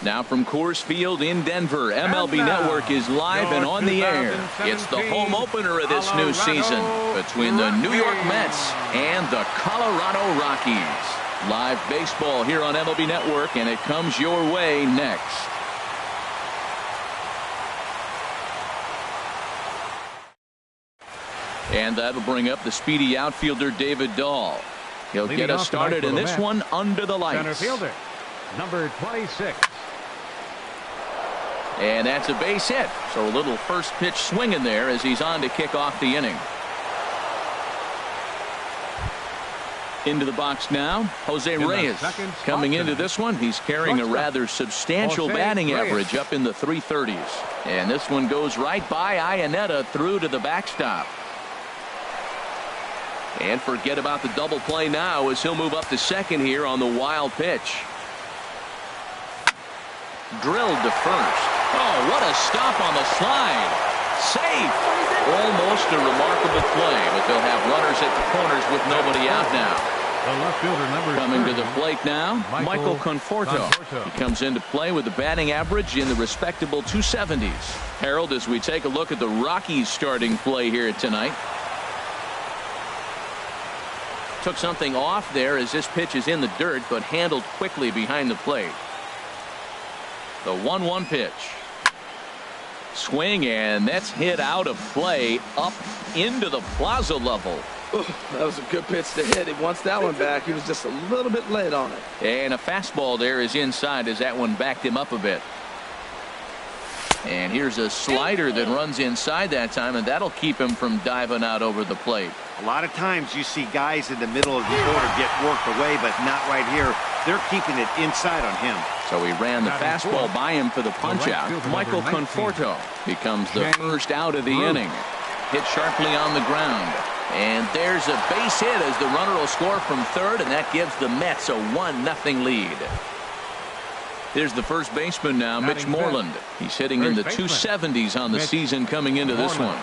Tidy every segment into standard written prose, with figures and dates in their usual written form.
Now from Coors Field in Denver, MLB Network is live and on the air. It's the home opener of this new season between the New York Mets and the Colorado Rockies. Live baseball here on MLB Network, and it comes your way next. And that'll bring up the speedy outfielder David Dahl. He'll get us started in this one under the lights. Center fielder, number 26. And that's a base hit. So a little first pitch swinging there as he's on to kick off the inning. Into the box now, Jose Reyes. Coming into this one, he's carrying a rather substantial batting average up in the 330s. And this one goes right by Iannetta through to the backstop. And forget about the double play now as he'll move up to second here on the wild pitch. Drilled to first. Oh, what a stop on the slide. Safe. Almost a remarkable play, but they'll have runners at the corners with nobody out now. The left fielder, number Coming to the plate now, Michael Conforto. He comes into play with a batting average in the respectable 270s. Harold, as we take a look at the Rockies starting play here tonight. Took something off there as this pitch is in the dirt, but handled quickly behind the plate. The 1-1 pitch. Swing, and that's hit out of play up into the plaza level. Ooh, that was a good pitch to hit. He wants that one back. He was just a little bit late on it. And a fastball there is inside as that one backed him up a bit. And here's a slider that runs inside that time, and that'll keep him from diving out over the plate. A lot of times you see guys in the middle of the order get worked away, but not right here. They're keeping it inside on him. So he ran the fastball by him for the punch-out. Michael Conforto becomes the first out of the inning. Hit sharply on the ground. And there's a base hit as the runner will score from third, and that gives the Mets a 1-0 lead. Here's the first baseman now, Mitch Moreland. He's hitting in the 270s on the season coming into this one.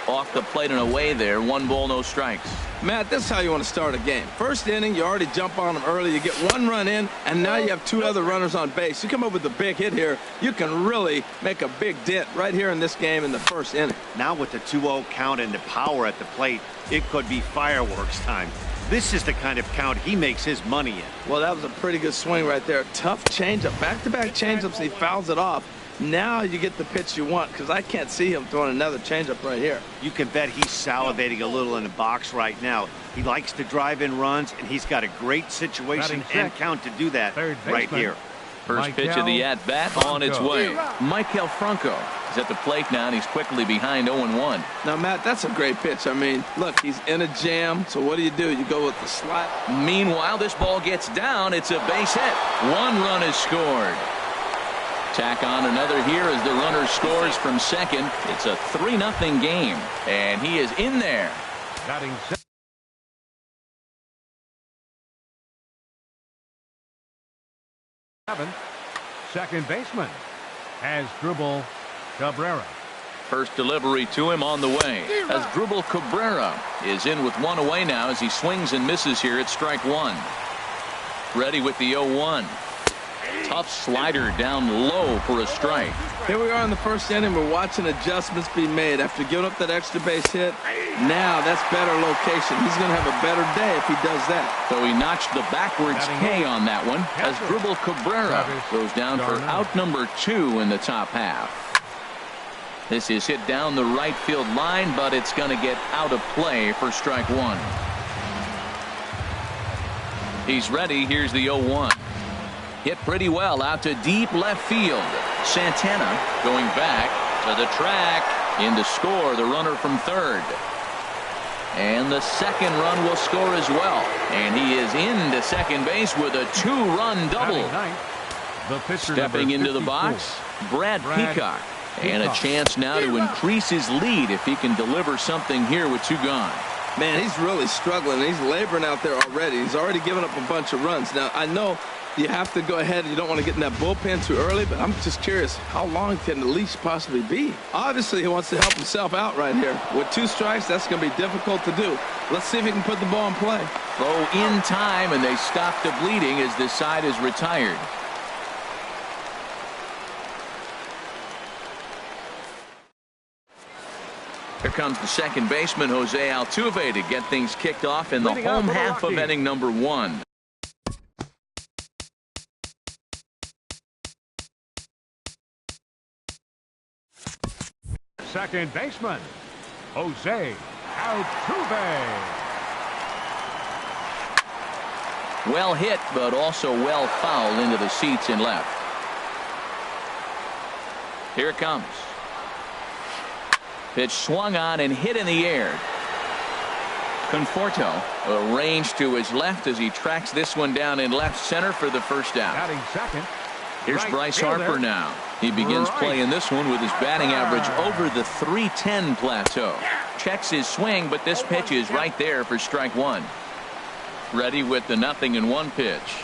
Off the plate and away there. 1 ball, no strikes. Matt, this is how you want to start a game. First inning, you already jump on them early. You get 1 run in, and now you have 2 other runners on base. You come up with a big hit here, you can really make a big dent right here in this game in the first inning. Now with the 2-0 count and the power at the plate, it could be fireworks time. This is the kind of count he makes his money in. Well, that was a pretty good swing right there. Tough changeup. Back-to-back changeups, and he fouls it off. Now you get the pitch you want, because I can't see him throwing another changeup right here. You can bet he's salivating a little in the box right now. He likes to drive in runs, and he's got a great situation and count to do that right here. First pitch of the at-bat on its way. Maikel Franco is at the plate now, and he's quickly behind 0-1. Now, Matt, that's a great pitch. I mean, look, he's in a jam, so what do? You go with the slide. Meanwhile, this ball gets down. It's a base hit. 1 run is scored. Tack on another here as the runner scores from second. It's a 3-0 game, and he is in there. Second baseman Asdrubal Cabrera. First delivery to him on the way. Asdrubal Cabrera is in with 1 away now as he swings and misses here at strike 1. Ready with the 0-1. Tough slider down low for a strike. Here we are in the first inning. We're watching adjustments be made after giving up that extra base hit. Now that's better location. He's going to have a better day if he does that. So he notched the backwards K on that one. Asdrubal Cabrera goes down for out number 2 in the top half. This is hit down the right field line, but it's going to get out of play for strike 1. He's ready. Here's the 0-1. Hit pretty well out to deep left field. Santana going back to the track. In to score the runner from third. And the second run will score as well. And he is into second base with a 2-run double. Stepping into the box, Brad Peacock. And a chance now to increase his lead if he can deliver something here with 2 gone. Man, he's really struggling. He's laboring out there already. He's already given up a bunch of runs. Now, I know you have to go ahead. You don't want to get in that bullpen too early, but I'm just curious, how long can the leash possibly be? Obviously, he wants to help himself out right here. With 2 strikes, that's going to be difficult to do. Let's see if he can put the ball in play. Throw in time, and they stop the bleeding as this side is retired. Here comes the second baseman, Jose Altuve, to get things kicked off in the home half of inning number 1. Second baseman, Jose Altuve. Well hit, but also well fouled into the seats in left. Here it comes. Pitch swung on and hit in the air. Conforto arranged to his left as he tracks this one down in left center for the first out. Batting second. Here's Bryce Harper now. He begins playing this one with his batting average over the .310 plateau. Checks his swing, but this pitch is right there for strike 1. Ready with the 0-1 pitch.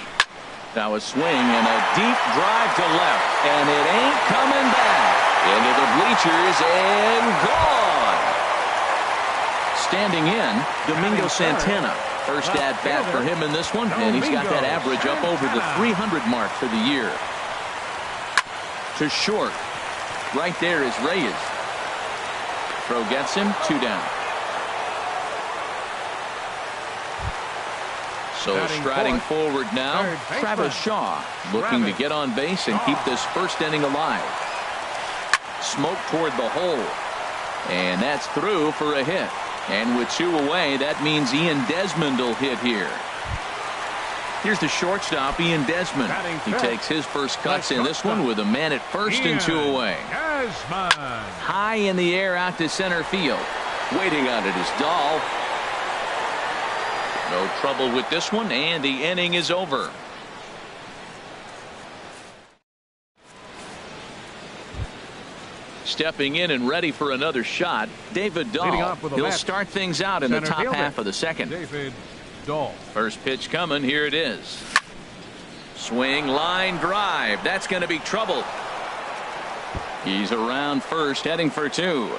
Now a swing and a deep drive to left, and it ain't coming back. Into the bleachers and gone. Standing in, Domingo Santana. First at bat for him in this one, and he's got that average up over the 300 mark for the year. To short. Right there is Reyes. Throw gets him, 2 down. So striding forward now, Travis Shaw looking to get on base and keep this first inning alive. Smoke toward the hole, and that's through for a hit. And with 2 away, that means Ian Desmond will hit here. Here's the shortstop, Ian Desmond. He takes his first cuts in this one with a man at first and 2 away. High in the air out to center field. Waiting on it is Dahl. No trouble with this one, and the inning is over. Stepping in and ready for another shot, David Dahl. He'll start things out in the top half of the second. David Dahl. First pitch coming. Here it is. Swing, line drive. That's going to be trouble. He's around first, heading for 2.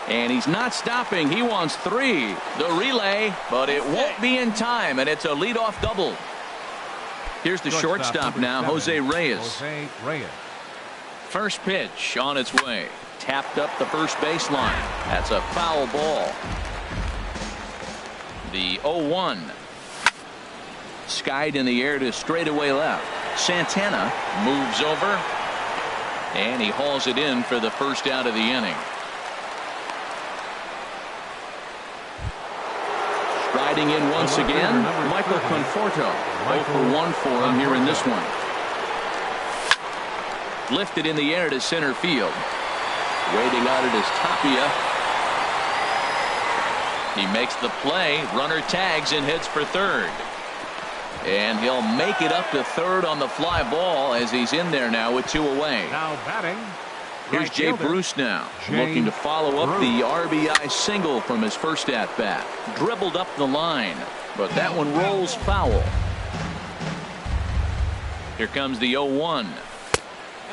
And he's not stopping. He wants 3. The relay, but it won't be in time, and it's a leadoff double. Here's the shortstop now, Jose Reyes. First pitch on its way. Tapped up the first baseline. That's a foul ball. The 0-1. Skied in the air to straightaway left. Santana moves over, and he hauls it in for the first out of the inning. Striding in once again, Michael Conforto. 0 for 1 for him here in this one. Lifted in the air to center field. Waiting on it is Tapia. He makes the play. Runner tags and heads for third. And he'll make it up to third on the fly ball as he's in there now with 2 away. Now batting. Here's Jay Bruce now, looking to follow up the RBI single from his first at-bat. Dribbled up the line, but that one rolls foul. Here comes the 0-1.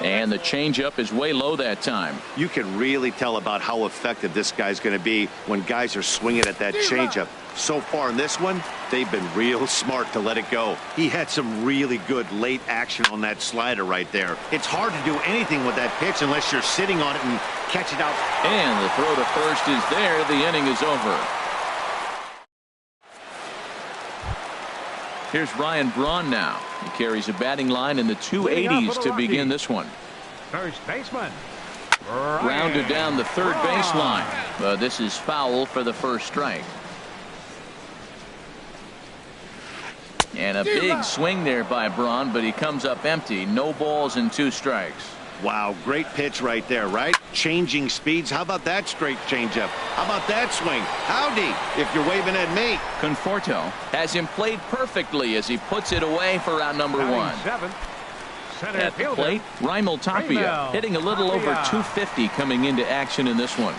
And the changeup is way low that time. You can really tell about how effective this guy's going to be when guys are swinging at that changeup. So far in this one, they've been real smart to let it go. He had some really good late action on that slider right there. It's hard to do anything with that pitch unless you're sitting on it and catch it out. And the throw to first is there. The inning is over. Here's Ryan Braun now. He carries a batting line in the 280s to begin this one. First baseman. Grounded down the third baseline. But this is foul for the first strike. And a big swing there by Braun, but he comes up empty. No balls and 2 strikes. Wow, great pitch right there, right? Changing speeds. How about that straight changeup? How about that swing? Howdy, if you're waving at me. Conforto has him played perfectly as he puts it away for out number 1. At the plate, Raimel Tapia hitting a little over 250 coming into action in this one.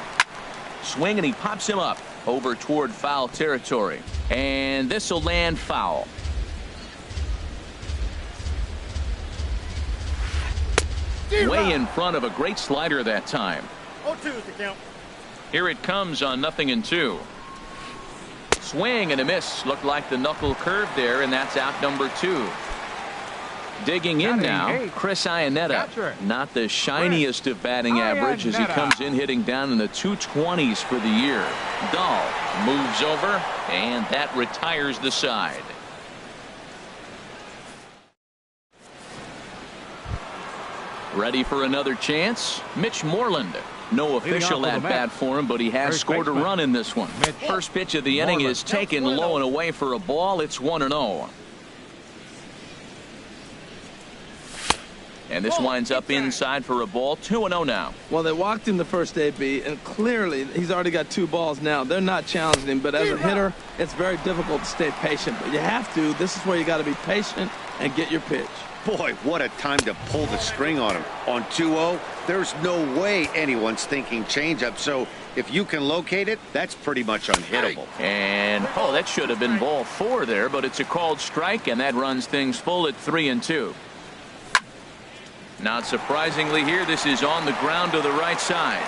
Swing, and he pops him up over toward foul territory. And this will land foul. Way in front of a great slider that time. 0-2 is the count. Here it comes on 0-2. Swing and a miss. Looked like the knuckle curve there, and that's out number 2. Digging in Batting now, eighth. Chris Iannetta. Catcher. Not the shiniest of batting average as he Iannetta. comes in hitting down in the 220s for the year. Dahl moves over, and that retires the side. Ready for another chance? Mitch Moreland. No official off for the at bat Mets. for him, but he has First scored a baseman. run in this one. Mitch First pitch of the inning Moreland. is taken low and away for a ball. It's 1-0. And this winds up inside for a ball. 2-0 now. Well, they walked him the first AB, and clearly he's already got 2 balls now. They're not challenging him, but as a hitter, it's very difficult to stay patient. But you have to. This is where you got to be patient and get your pitch. Boy, what a time to pull the string on him. On 2-0, there's no way anyone's thinking changeup. So if you can locate it, that's pretty much unhittable. And, oh, that should have been ball 4 there, but it's a called strike, and that runs things full at 3-2. Not surprisingly here, this is on the ground to the right side.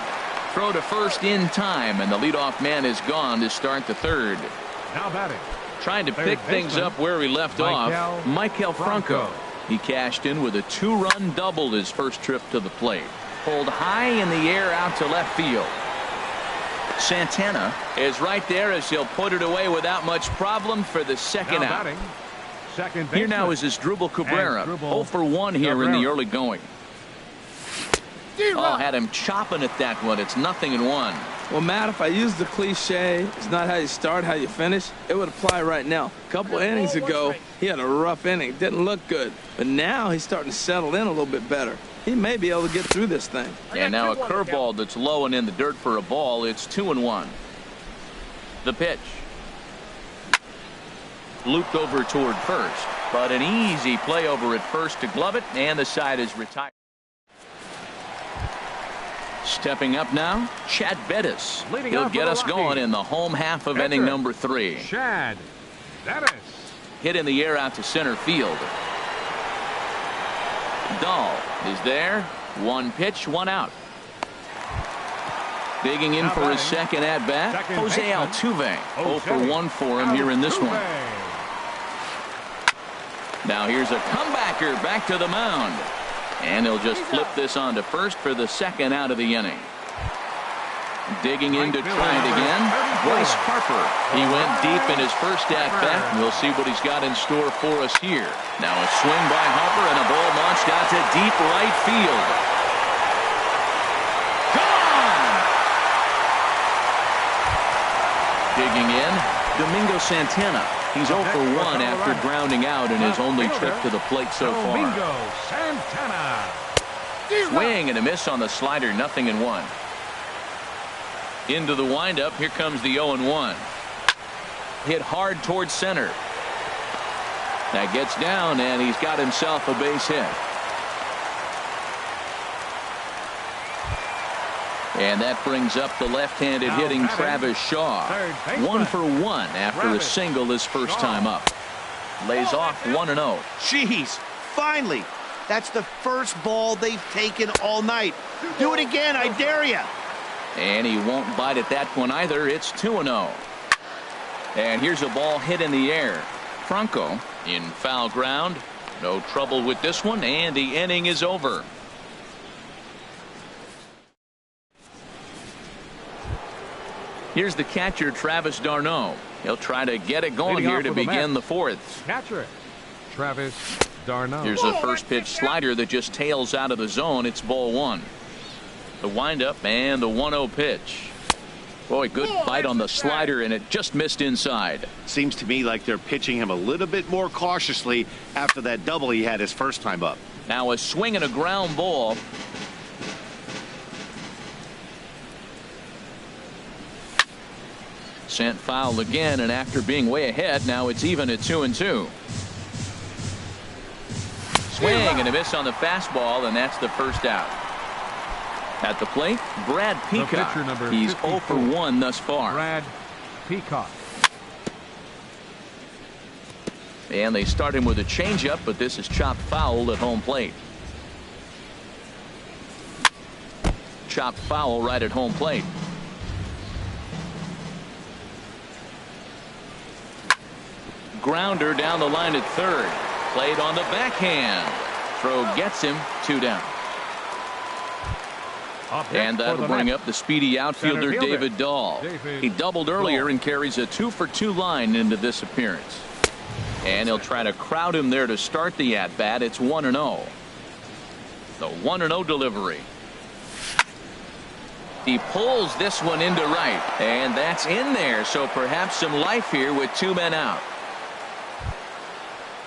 Throw to first in time, and the leadoff man is gone to start the third. Now batting. Trying to Third pick things baseman, up where we left off. Michael Franco. He cashed in with a 2-run double his first trip to the plate. Pulled high in the air out to left field. Santana is right there as he'll put it away without much problem for the second Now out. batting. Second Here baseman. now is Asdrubal Cabrera. Asdrubal 0 for 1 here in the Cabrera. early going. Oh, had him chopping at that one. It's 0-1. Well, Matt, if I used the cliche, it's not how you start, how you finish, it would apply right now. A couple innings ago, he had a rough inning. Didn't look good. But now he's starting to settle in a little bit better. He may be able to get through this thing. And now a curveball that's low and in the dirt for a ball. It's 2-1. The pitch. Looped over toward first, but an easy play over at first to glove it, and the side is retired. Stepping up now, Chad Bettis. Leading He'll off get for the us going Rockies. in the home half of Catcher. inning number 3. Chad Bettis. Hit in the air out to center field. Dahl is there. 1 pitch, 1 out. Digging in Now for his batting. second at bat, Second Jose baseman. Altuve. 0 for Jose 1 for him here in this one. Altuve. Now here's a comebacker back to the mound. And he'll just flip this on to first for the second out of the inning. Digging in to try it again, Bryce Harper. He went deep in his first at-bat. We'll see what he's got in store for us here. Now a swing by Harper and a ball launched out to deep right field. Gone! Digging in, Domingo Santana. He's 0 for 1 after grounding out in his only trip to the plate so far. Domingo Santana. Swing and a miss on the slider, 0-1. Into the windup, here comes the 0-1. Hit hard towards center. That gets down, and he's got himself a base hit. And that brings up the left-handed Now hitting batting, Travis Shaw. third baseman, 1 for 1 after a Travis single his first Shaw. time up. Lays off 1-0. Jeez, finally. That's the first ball they've taken all night. Do it again, I dare you. And he won't bite at that one either. It's 2-0. And here's a ball hit in the air. Franco in foul ground. No trouble with this one, and the inning is over. Here's the catcher, Travis d'Arnaud. He'll try to get it going Leading here off to for the begin Mets. the 4th. Catcher Travis d'Arnaud. Here's a first pitch slider that just tails out of the zone. It's ball 1. The windup and the 1-0 pitch. Boy, good bite on the slider, and it just missed inside. Seems to me like they're pitching him a little bit more cautiously after that double he had his first time up. Now a swing and a ground ball. Sent foul again, and after being way ahead, now it's even at 2-2. Swing and a miss on the fastball, and that's the first out. At the plate, Brad Peacock. pitcher, number He's 54. 0 for 1 thus far. Brad Peacock. And they start him with a changeup, but this is chopped foul at home plate. Chopped foul right at home plate. Grounder down the line at third. Played on the backhand. throw gets him 2 down. And that'll bring up the speedy outfielder David Dahl. He doubled earlier and carries a 2-for-2 line into this appearance. And he'll try to crowd him there to start the at-bat. It's 1-0. The 1-0 delivery. He pulls this one into right, and that's in there, so perhaps some life here with 2 men out.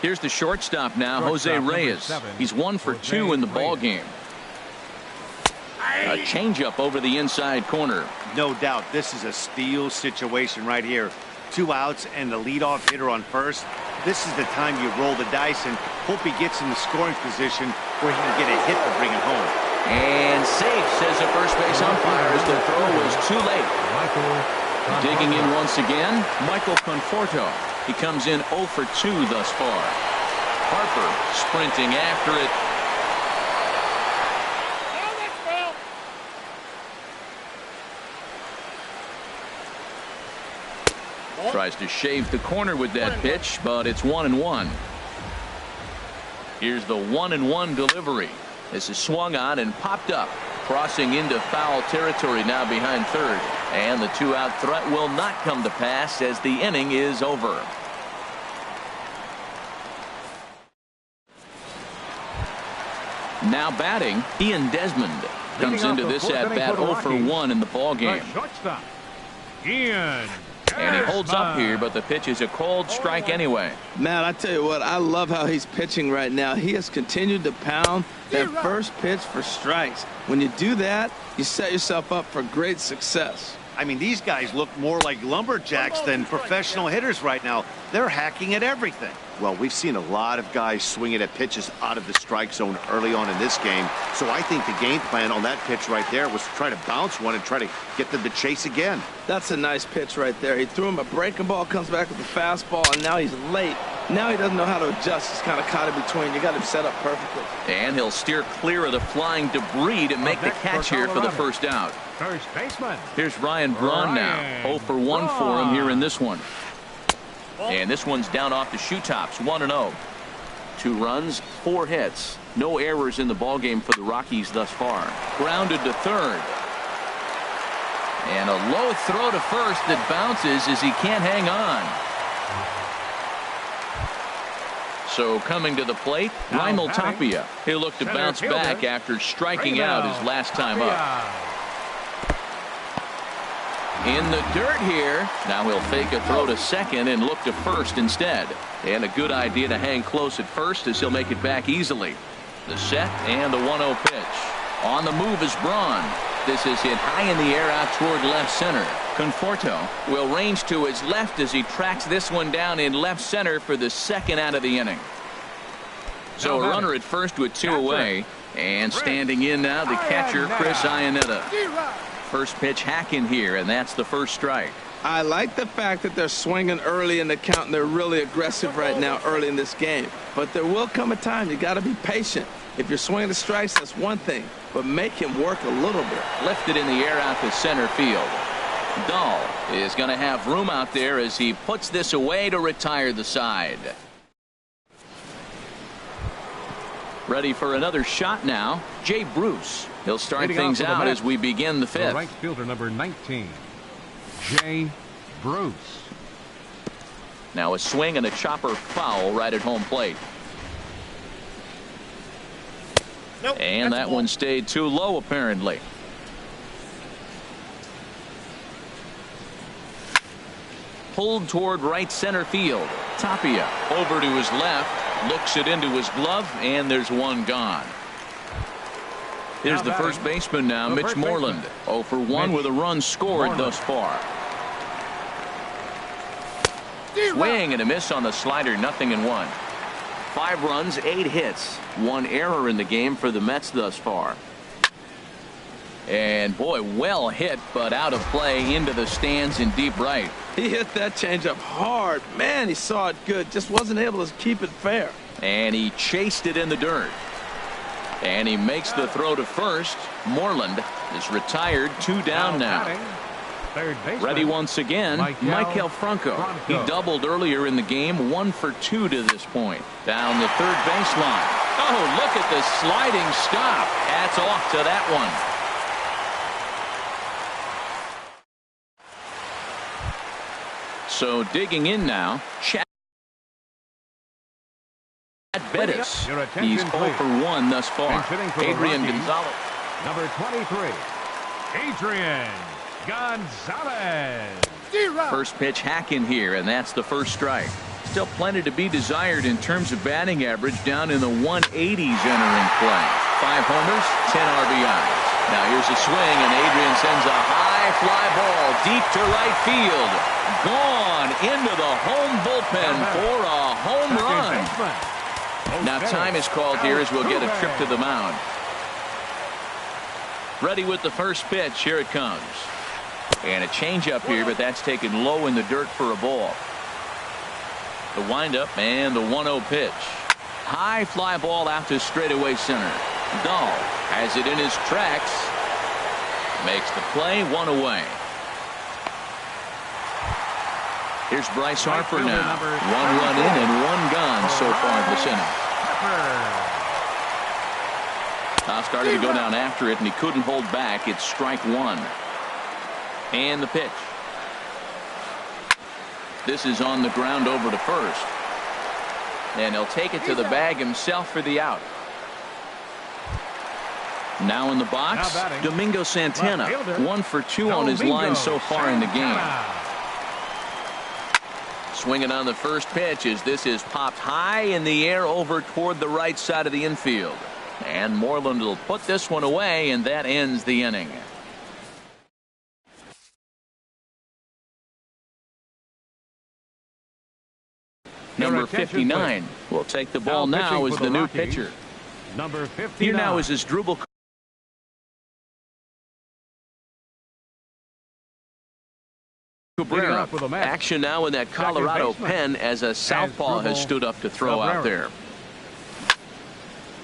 Here's the shortstop now, Jose Reyes. He's 1 for 2 in the ball game. A changeup over the inside corner. No doubt, this is a steal situation right here. 2 outs and the leadoff hitter on first. This is the time you roll the dice and hope he gets in the scoring position where he can get a hit to bring it home. And safe, says the first base umpire, as the throw was too late. Digging in once again, Michael Conforto. He comes in 0 for 2 thus far. Harper sprinting after it. Tries to shave the corner with that pitch, but it's 1-1. Here's the 1-1 delivery. This is swung on and popped up, crossing into foul territory now behind third. And the 2-out threat will not come to pass as the inning is over. Now batting, Ian Desmond comes into this at-bat 0 for 1 in the ballgame. Shortstop, Ian. And he holds up here, but the pitch is a cold strike anyway. Man, I tell you what, I love how he's pitching right now. He has continued to pound that first pitch for strikes. When you do that, you set yourself up for great success. I mean, these guys look more like lumberjacks than professional hitters right now. They're hacking at everything. Well, we've seen a lot of guys swinging at pitches out of the strike zone early on in this game. So I think the game plan on that pitch right there was to try to bounce one and try to get them to chase again. That's a nice pitch right there. He threw him a breaking ball, comes back with a fastball, and now he's late. Now he doesn't know how to adjust. He's kind of caught in between. You got him set up perfectly. And he'll steer clear of the flying debris to make the catch here for the first out. First baseman. Here's Ryan Braun now. 0 for 1 for him here in this one. And this one's down off the shoe tops, 1-0. 2 runs, 4 hits. No errors in the ballgame for the Rockies thus far. Grounded to third. And a low throw to first that bounces as he can't hang on. So coming to the plate, Raimel Tapia. He'll look to bounce back after striking out his last time up. In the dirt here. Now he'll fake a throw to second and look to first instead. And a good idea to hang close at first as he'll make it back easily. The set and the 1-0 pitch. On the move is Braun. This is hit high in the air out toward left center. Conforto will range to his left as he tracks this one down in left center for the second out of the inning. So a runner at first with 2 away. And standing in now, the catcher, Chris Iannetta. First pitch hack in here, and that's the first strike. I like the fact that they're swinging early in the count, and they're really aggressive right now early in this game. But there will come a time you got to be patient. If you're swinging the strikes, that's one thing, but make him work a little bit. Lifted in the air out to center field. Dahl is going to have room out there as he puts this away to retire the side. Ready for another shot now, Jay Bruce. He'll start things out as we begin the 5th. Right fielder number 19, Jay Bruce. Now a swing and a chopper foul right at home plate. Nope, and that one stayed too low apparently. Pulled toward right center field. Tapia over to his left. Looks it into his glove, and there's one gone. Here's the first baseman now, Mitch Moreland. 0 for 1 with a run scored thus far. Swing and a miss on the slider, 0-1. 5 runs, 8 hits, 1 error in the game for the Mets thus far. And boy, well hit, but out of play into the stands in deep right. He hit that changeup hard. Man, he saw it good. Just wasn't able to keep it fair. And he chased it in the dirt. And he makes the throw to first. Moreland is retired, 2 down now. Third baseman. Ready once again, Michael Franco. He doubled earlier in the game, 1 for 2 to this point. Down the third baseline. Oh, look at the sliding stop. Hats off to that one. So digging in now, Chad Bettis. He's 0 for 1 thus far. Adrian Gonzalez. Number 23, Adrian Gonzalez. First pitch hack in here, and that's the first strike. Still plenty to be desired in terms of batting average, down in the 180s entering play. 5 homers, 10 RBIs. Now here's a swing, and Adrian sends a high fly ball deep to right field. Gone into the home bullpen for a home run. Now time is called here as we'll get a trip to the mound. Ready with the first pitch. Here it comes. And a changeup here, but that's taken low in the dirt for a ball. The windup and the 1-0 pitch. High fly ball out to straightaway center. Dahl has it in his tracks. Makes the play, 1 away. Here's Bryce Harper now. 1 run in and 1 gone so far this inning. Now started to go down after it, and he couldn't hold back. It's strike 1. And the pitch. This is on the ground over to first. And he'll take it to the bag himself for the out. Now in the box, Domingo Santana. 1 for 2 on his line so far in the game. Swinging on the first pitch as this is popped high in the air over toward the right side of the infield. And Moreland will put this one away, and that ends the inning. Number 59 will take the ball now as the new pitcher. Number 59. Here now is his Drupal Cabrera. Action now in that Colorado pen as a southpaw has stood up to throw out there.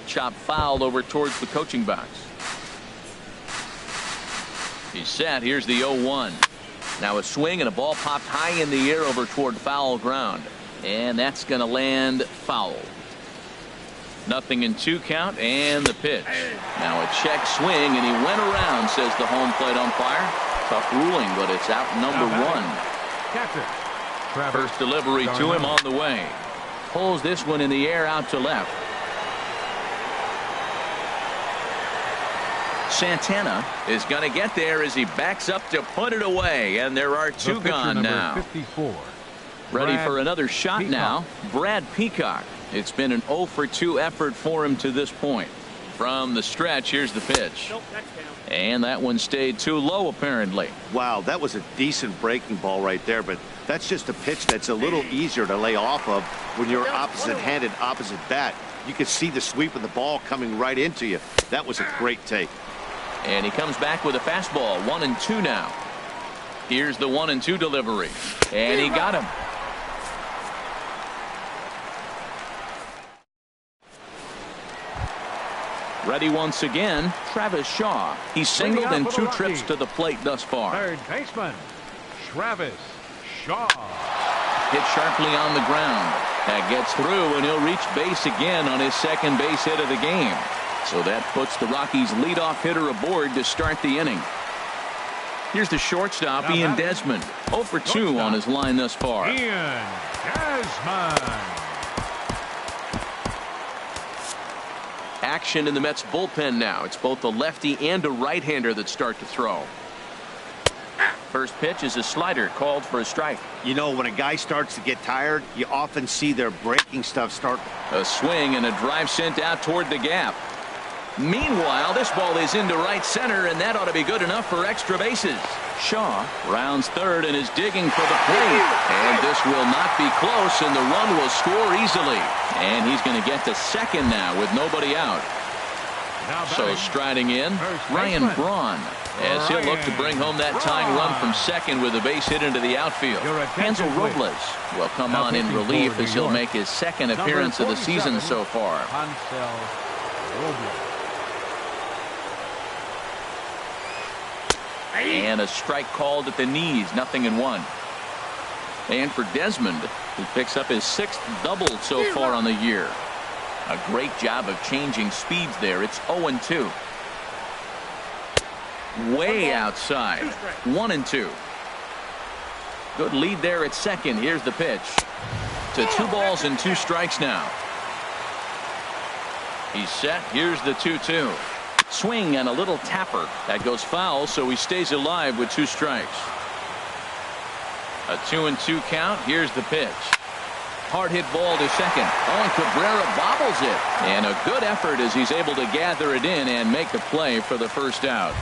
Chop foul over towards the coaching box. He's set. Here's the 0-1. Now a swing and a ball popped high in the air over toward foul ground. And that's going to land foul. 0-2 count and the pitch. Now a check swing, and he went around, says the home plate umpire. Tough ruling, but it's out number 1. First delivery to him on the way. Pulls this one in the air out to left. Santana is going to get there as he backs up to put it away, and there are 2 gone now. 54. Ready for another shot now, Brad Peacock. It's been an 0 for 2 effort for him to this point. From the stretch, here's the pitch. And that one stayed too low, apparently. Wow, that was a decent breaking ball right there, but that's just a pitch that's a little easier to lay off of when you're opposite-handed, opposite bat. You can see the sweep of the ball coming right into you. That was a great take. And he comes back with a fastball, 1-2 now. Here's the 1-2 delivery. And he got him. Ready once again, Travis Shaw. He's singled in 2 trips to the plate thus far. Third baseman, Travis Shaw. Hit sharply on the ground. That gets through, and he'll reach base again on his second base hit of the game. So that puts the Rockies' leadoff hitter aboard to start the inning. Here's the shortstop, Ian Desmond. 0 for 2 on his line thus far. Ian Desmond. Action in the Mets bullpen now. It's both a lefty and a right-hander that start to throw. First pitch is a slider called for a strike. You know, when a guy starts to get tired, you often see their breaking stuff start. A swing and a drive sent out toward the gap. Meanwhile, this ball is into right center, and that ought to be good enough for extra bases. Shaw rounds third and is digging for the plate. And this will not be close, and the run will score easily. And he's going to get to second now with nobody out. So striding in, Ryan Braun, as he'll look to bring home that tying run from second with a base hit into the outfield. Hansel Robles will come on in relief as he'll make his second appearance of the season so far. And a strike called at the knees, 0-1. And for Desmond, who picks up his 6th double so far on the year. A great job of changing speeds there. It's 0-2. Way outside. 1-2. Good lead there at second. Here's the pitch. To 2 balls and 2 strikes now. He's set. Here's the 2-2. Swing and a little tapper. That goes foul, so he stays alive with 2 strikes. A 2-2 count. Here's the pitch. Hard hit ball to second. Oh, and Cabrera bobbles it. And a good effort as he's able to gather it in and make the play for the first out.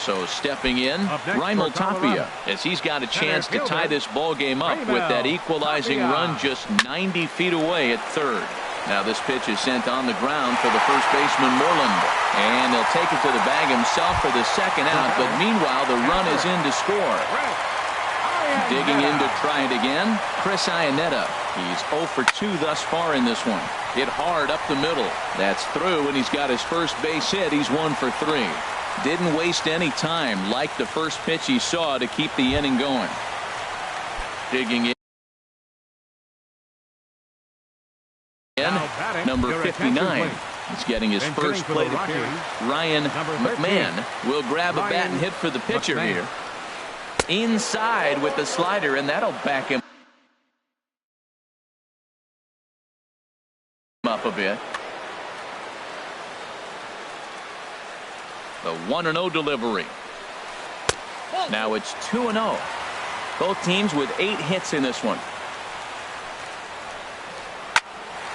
So stepping in, Raimel Tapia, as he's got a chance to tie this ball game up with that equalizing run just 90 feet away at third. Now this pitch is sent on the ground for the first baseman Moreland. And he'll take it to the bag himself for the second out. But meanwhile, the run is in to score. Digging in to try it again, Chris Iannetta. He's 0 for 2 thus far in this one. Hit hard up the middle. That's through, and he's got his first base hit. He's 1 for 3. Didn't waste any time, like the first pitch he saw, to keep the inning going. Digging in, number 59. He's getting his first plate appearance. Ryan McMahon will grab a bat and hit for the pitcher here. Inside with the slider, and that'll back him up a bit. The 1-0 delivery. Now it's 2-0. Both teams with 8 hits in this one.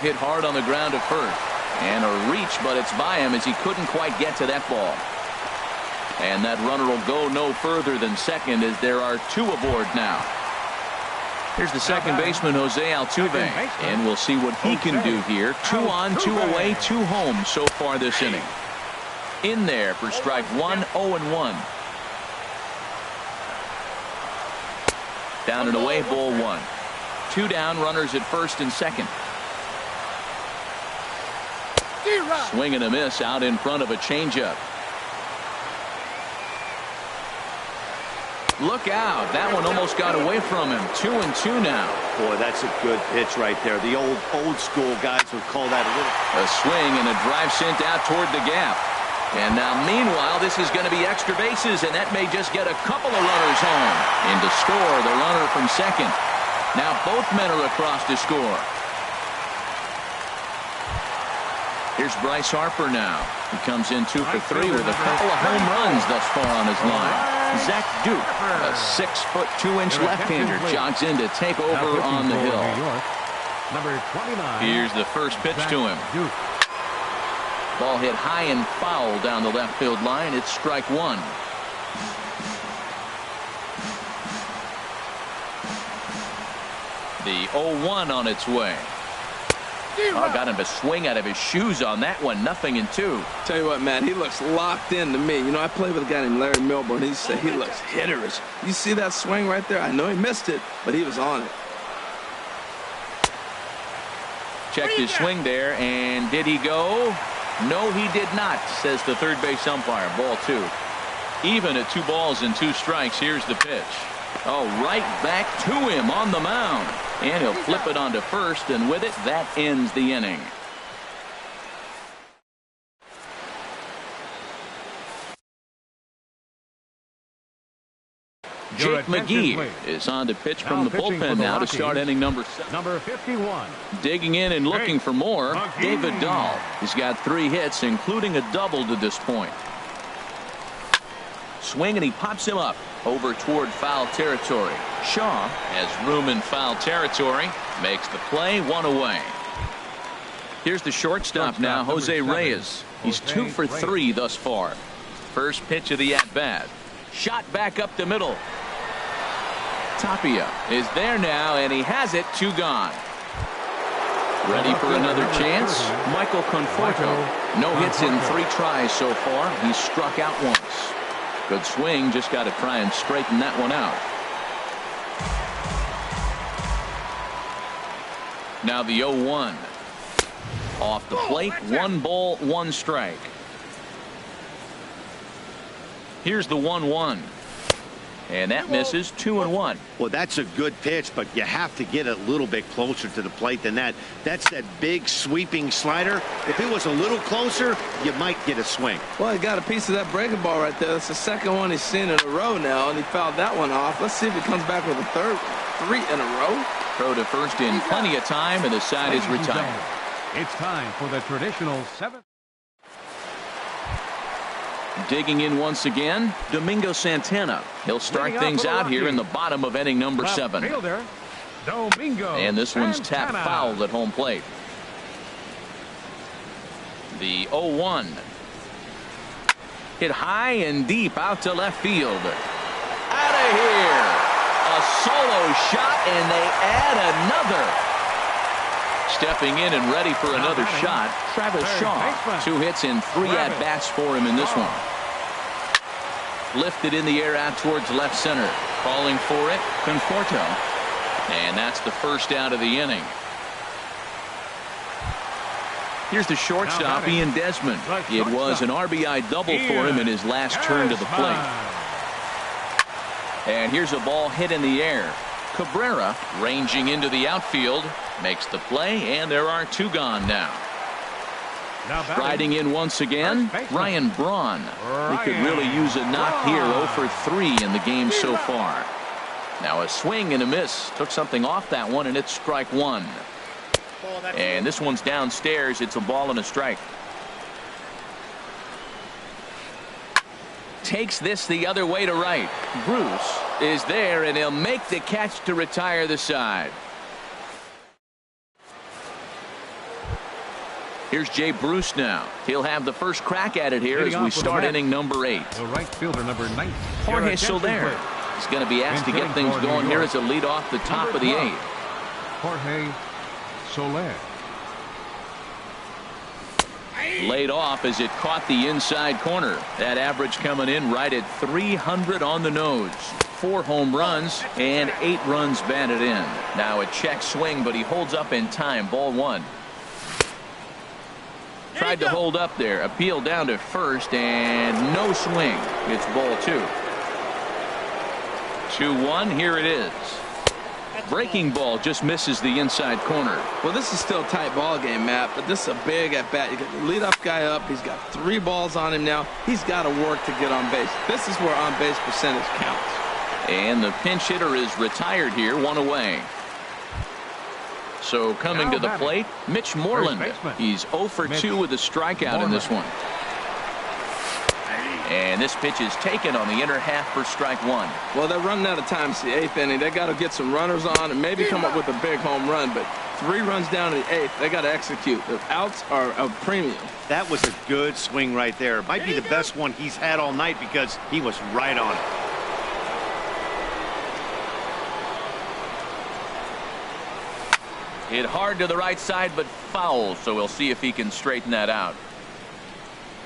Hit hard on the ground at first. And a reach, but it's by him as he couldn't quite get to that ball. And that runner will go no further than second as there are 2 aboard now. Here's the second baseman, Jose Altuve. And we'll see what he can do here. 2 on, 2 away, 2 home so far this inning. In there for strike 1, 0-1. Down and away, ball 1. 2 down, runners at first and second. Swing and a miss out in front of a changeup. Look out. That one almost got away from him. 2-2 now. Boy, that's a good pitch right there. The old school guys would call that a little. A swing and a drive sent out toward the gap. And now meanwhile, this is going to be extra bases, and that may just get a couple of runners home. In to score, the runner from second. Now both men are across to score. Here's Bryce Harper now. He comes in 2 for 3 with a couple of home runs thus far on his line. Zach Duke, a 6'2" left-hander, jogs in to take over on the hill. Here's the first pitch to him. Ball hit high and foul down the left field line. It's strike 1. The 0-1 on its way. Oh, got him to swing out of his shoes on that one. 0-2. Tell you what, Matt, he looks locked in to me. You know, I played with a guy named Larry Milburn. He said he looks hitterish. You see that swing right there? I know he missed it, but he was on it. Checked his swing there, and did he go? No, he did not, says the third base umpire. Ball 2. Even at 2 balls and 2 strikes. Here's the pitch. Oh, right back to him on the mound. And he'll flip it onto first, and with it, that ends the inning. Jake McGee is on to pitch from the bullpen now to start inning number 7. Number 51. Digging in and looking for more, David Dahl. He's got 3 hits, including a double to this point. Swing, and he pops him up over toward foul territory. Shaw has room in foul territory, makes the play, 1 away. Here's the shortstop now, Jose Reyes. He's 2 for 3 thus far. First pitch of the at-bat. Shot back up the middle. Tapia is there now, and he has it. 2 gone. Ready for another chance? Michael Conforto. No hits in 3 tries so far. He's struck out once. Good swing, just got to try and straighten that one out. Now the 0-1. Off the plate, 1 ball, 1 strike. Here's the 1-1. And that misses. 2-1. Well, that's a good pitch, but you have to get a little bit closer to the plate than that. That's that big sweeping slider. If it was a little closer, you might get a swing. Well, he got a piece of that breaking ball right there. That's the second one he's seen in a row now, and he fouled that one off. Let's see if he comes back with a third. 3 in a row. Throw to first in plenty of time, and the side is retired. It's time for the traditional 7th. Digging in once again, Domingo Santana. He'll start things out here in the bottom of inning number 7. Fielder, Domingo And this one's Santana. tapped foul at home plate. The 0-1. Hit high and deep out to left field. Out of here. A solo shot, and they add another. Stepping in and ready for another shot, Travis Shaw. 2 hits and 3 at-bats for him in this one. Lifted in the air out towards left center. Calling for it, Conforto. And that's the first out of the inning. Here's the shortstop, Ian Desmond. It was an RBI double for him in his last turn to the plate. And here's a ball hit in the air. Cabrera, ranging into the outfield, makes the play, and there are 2 gone now. Riding in once again, Ryan Braun. He could really use a knock here. 0 for 3 in the game so far. Now a swing and a miss. Took something off that one, and it's strike 1. And this one's downstairs. It's a ball and a strike. Takes this the other way to right. Bruce is there, and he'll make the catch to retire the side. Here's Jay Bruce now. He'll have the first crack at it here as we start inning number 8. The right fielder, number 9. Jorge Soler is going to be asked to get things going here as a lead off the top of the 8th. Jorge Soler. Laid off as it caught the inside corner. That average coming in right at 300 on the nose. 4 home runs and 8 runs batted in. Now a check swing, but he holds up in time. Ball 1. Tried to hold up there. Appeal down to first, and no swing. It's ball 2. 2-1. Here it is. Breaking ball just misses the inside corner. Well, this is still a tight ball game, Matt, but this is a big at-bat. You got the leadoff guy up. He's got 3 balls on him now. He's got to work to get on base. This is where on-base percentage counts. And the pinch hitter is retired here, 1 away. So coming to the plate, Mitch Moreland. He's 0 for 2 with a strikeout in this one. And this pitch is taken on the inner half for strike 1. Well, they're running out of time. It's the 8th inning. They got to get some runners on and maybe come up with a big home run. But 3 runs down in the 8th. They got to execute. The outs are a premium. That was a good swing right there. It might be the best one he's had all night because he was right on it. Hit hard to the right side, but foul, so we'll see if he can straighten that out.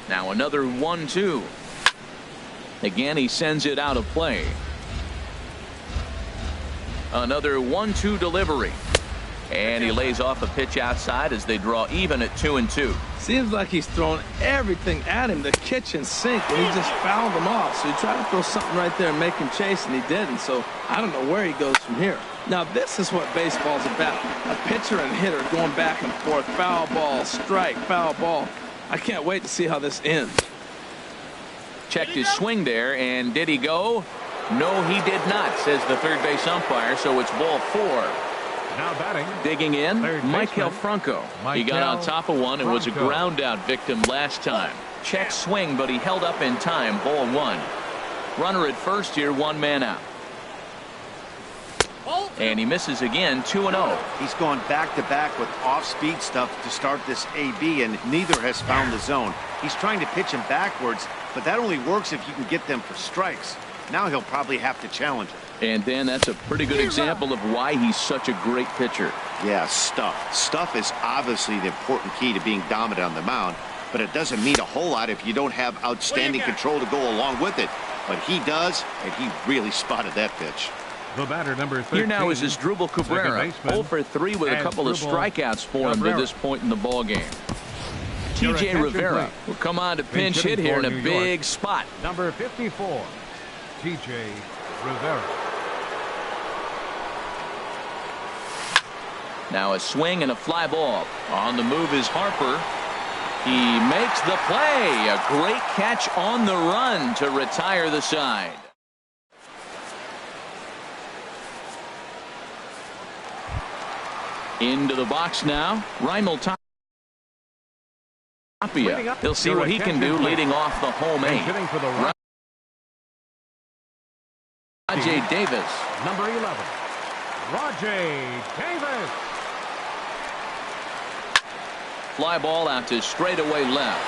Now another 1-2. Again, he sends it out of play. Another 1-2 delivery. And he lays off a pitch outside as they draw even at 2-2. Seems like he's throwing everything at him, the kitchen sink, and he just fouled him off. So he tried to throw something right there and make him chase, and he didn't. So I don't know where he goes from here. Now, this is what baseball's about. A pitcher and hitter going back and forth. Foul ball, strike, foul ball. I can't wait to see how this ends. Checked his swing there, and did he go? No, he did not, says the third base umpire, so it's ball 4. Now batting. Digging in, Michael baseman, Franco. He got on top of one and was a ground out victim last time. Check swing, but he held up in time. Ball 1. Runner at first here, 1 man out. And he misses again, 2-0. He's gone back-to-back with off-speed stuff to start this AB, and neither has found the zone. He's trying to pitch him backwards, but that only works if you can get them for strikes. Now he'll probably have to challenge it. And Dan, that's a pretty good example of why he's such a great pitcher. Yeah, stuff. Stuff is obviously the important key to being dominant on the mound, but it doesn't mean a whole lot if you don't have outstanding control to go along with it. But he does, and he really spotted that pitch. The batter, number 13. Here now is Asdrubal Cabrera, 0 for 3 with a couple of strikeouts for him to this point in the ball game. T.J. Rivera will come on to pinch hit here in a big spot. Number 54, T.J. Rivera. Now a swing and a fly ball. On the move is Harper. He makes the play. A great catch on the run to retire the side. Into the box now. Raimel Tapia. He'll see what he can do leading off the home eight. Rajay Davis. Number 11, Rajay Davis. Fly ball out to straightaway left.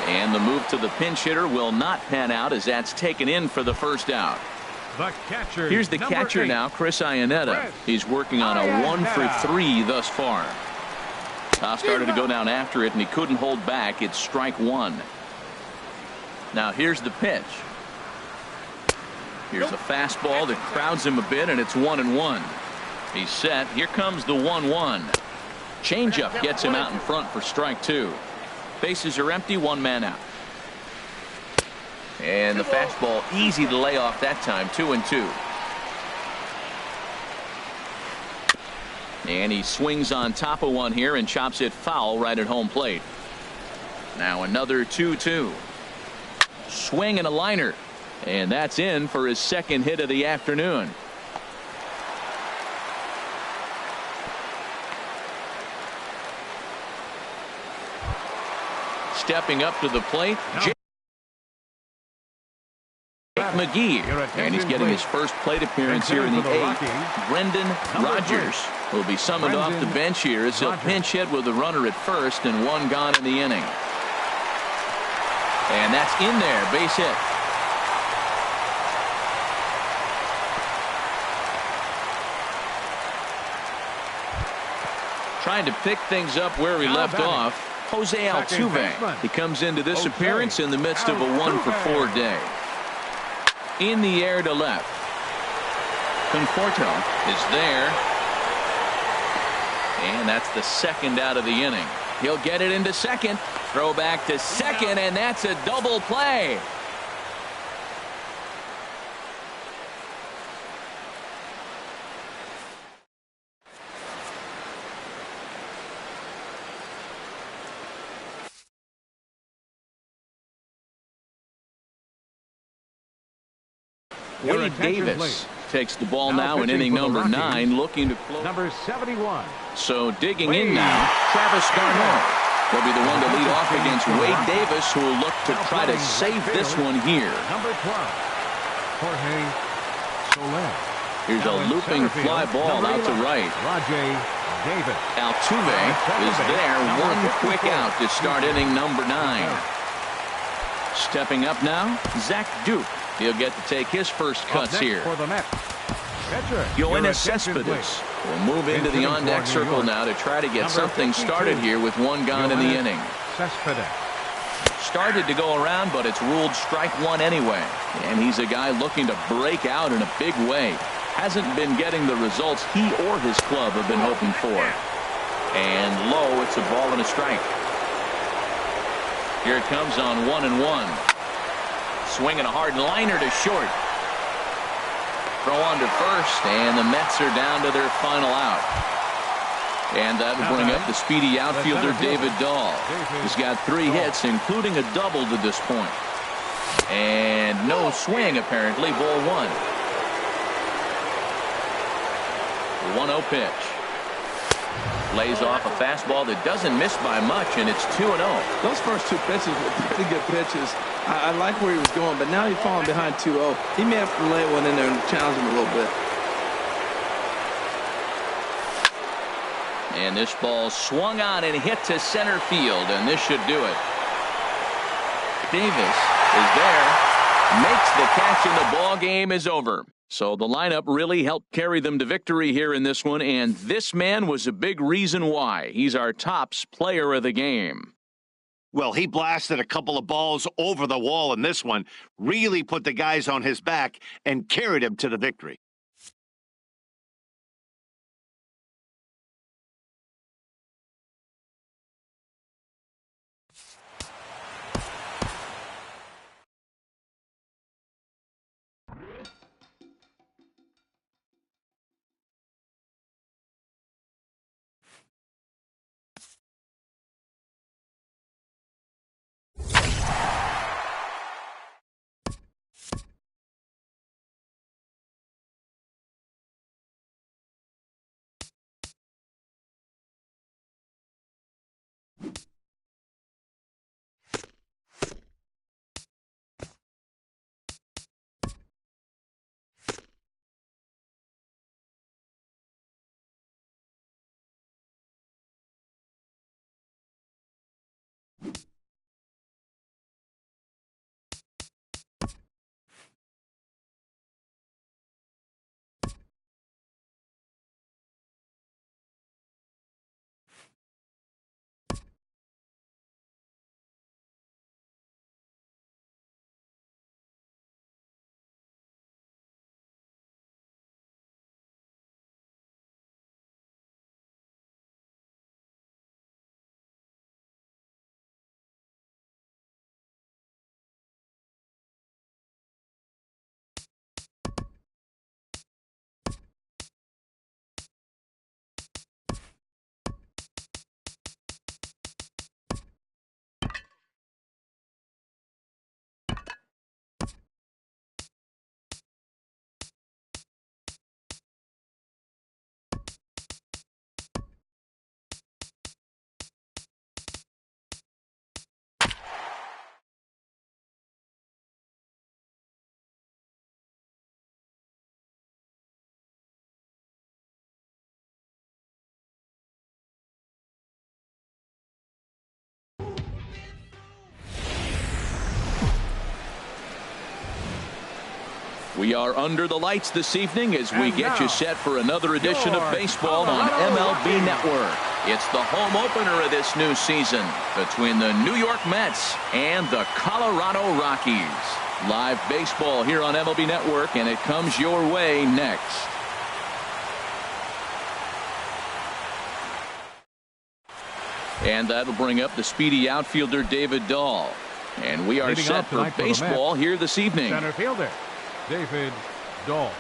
And the move to the pinch hitter will not pan out as that's taken in for the first out. The catcher. Here's the catcher now, Chris Iannetta. He's working on a 1-for-3 thus far. Toss started to go down after it, and he couldn't hold back. It's strike one. Now here's the pitch. Here's a fastball that crowds him a bit, and it's 1-1. He's set. Here comes the 1-1. Changeup gets him out in front for strike two. Bases are empty, one man out. And the fastball easy to lay off that time, 2-2. And he swings on top of one here and chops it foul right at home plate. Now another 2-2. Swing and a liner. And that's in for his second hit of the afternoon. Stepping up to the plate, Jake McGee, and he's getting his first plate appearance here in the eighth. Brendan Rodgers will be summoned off the bench here as he'll pinch hit with a runner at first and one gone in the inning. And that's in there, base hit. Trying to pick things up where we left off, Jose Altuve. He comes into this appearance in the midst of a 1-for-4 day. In the air to left. Conforto is there. And that's the second out of the inning. He'll get it into second. Throw back to second, and that's a double play. Wade Davis takes the ball now in inning number 9, looking to close. Number 71. So digging in now, Travis Garnett will be the one to lead off against Wade Davis, who will look to try to save this one here. Number 12, Jorge Soler. Here's a looping fly ball out to right. Rajay Davis. Altuve is there. One quick out to start inning number 9. Stepping up now, Zach Duke. He'll get to take his first cuts here. Yoenis Cespedes will move into the on-deck circle now to try to get something started here with one gone in the inning. Started to go around, but it's ruled strike one anyway. And he's a guy looking to break out in a big way. Hasn't been getting the results he or his club have been hoping for. And low, it's a ball and a strike. Here it comes on 1-1. Swinging a hard liner to short. Throw on to first, and the Mets are down to their final out. And that will bring up the speedy outfielder David Dahl. He's got 3 hits, including a double to this point. And no swing, apparently, ball 1. 1-0 pitch. Lays off a fastball that doesn't miss by much, and it's 2-0. Those first 2 pitches were pretty good pitches. I like where he was going, but now he's falling behind 2-0. He may have to lay one in there and challenge him a little bit. And this ball swung on and hit to center field, and this should do it. Davis is there, makes the catch, and the ball game is over. So the lineup really helped carry them to victory here in this one, and this man was a big reason why. He's our tops player of the game. Well, he blasted a couple of balls over the wall in this one, really put the guys on his back and carried him to the victory. We are under the lights this evening as we get you set for another edition of baseball on MLB Network. It's the home opener of this new season between the New York Mets and the Colorado Rockies. Live baseball here on MLB Network, and it comes your way next. And that'll bring up the speedy outfielder David Dahl. And we are set for baseball here this evening. Center fielder David Dahl.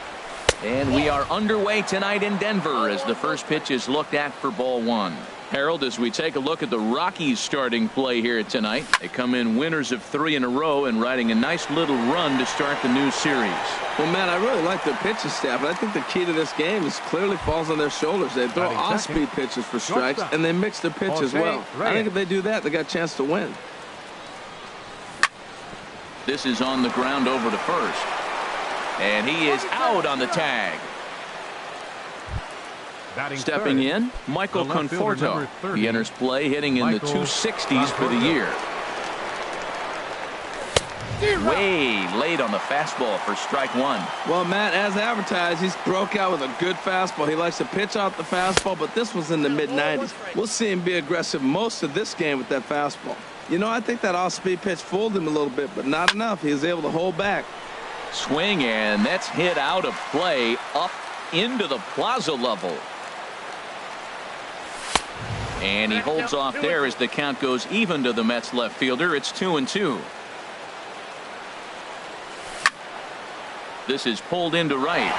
And we are underway tonight in Denver as the first pitch is looked at for ball one. Harold, as we take a look at the Rockies starting play here tonight, they come in winners of 3 in a row and riding a nice little run to start the new series. Well, Matt, I really like their pitching staff, but I think the key to this game is clearly falls on their shoulders. They throw off-speed pitches for strikes, and they mix their pitch as well. I think if they do that, they got a chance to win. This is on the ground over to first. And he is out on the tag. Stepping in, Michael Conforto. He enters play hitting in the 260s for the year. Way late on the fastball for strike one. Well, Matt, as advertised, he's broke out with a good fastball. He likes to pitch out the fastball, but this was in the mid-90s. We'll see him be aggressive most of this game with that fastball. You know, I think that off-speed pitch fooled him a little bit, but not enough. He was able to hold back. Swing, and that's hit out of play up into the plaza level. And he holds off there as the count goes even to the Mets left fielder. It's 2-2. This is pulled into right.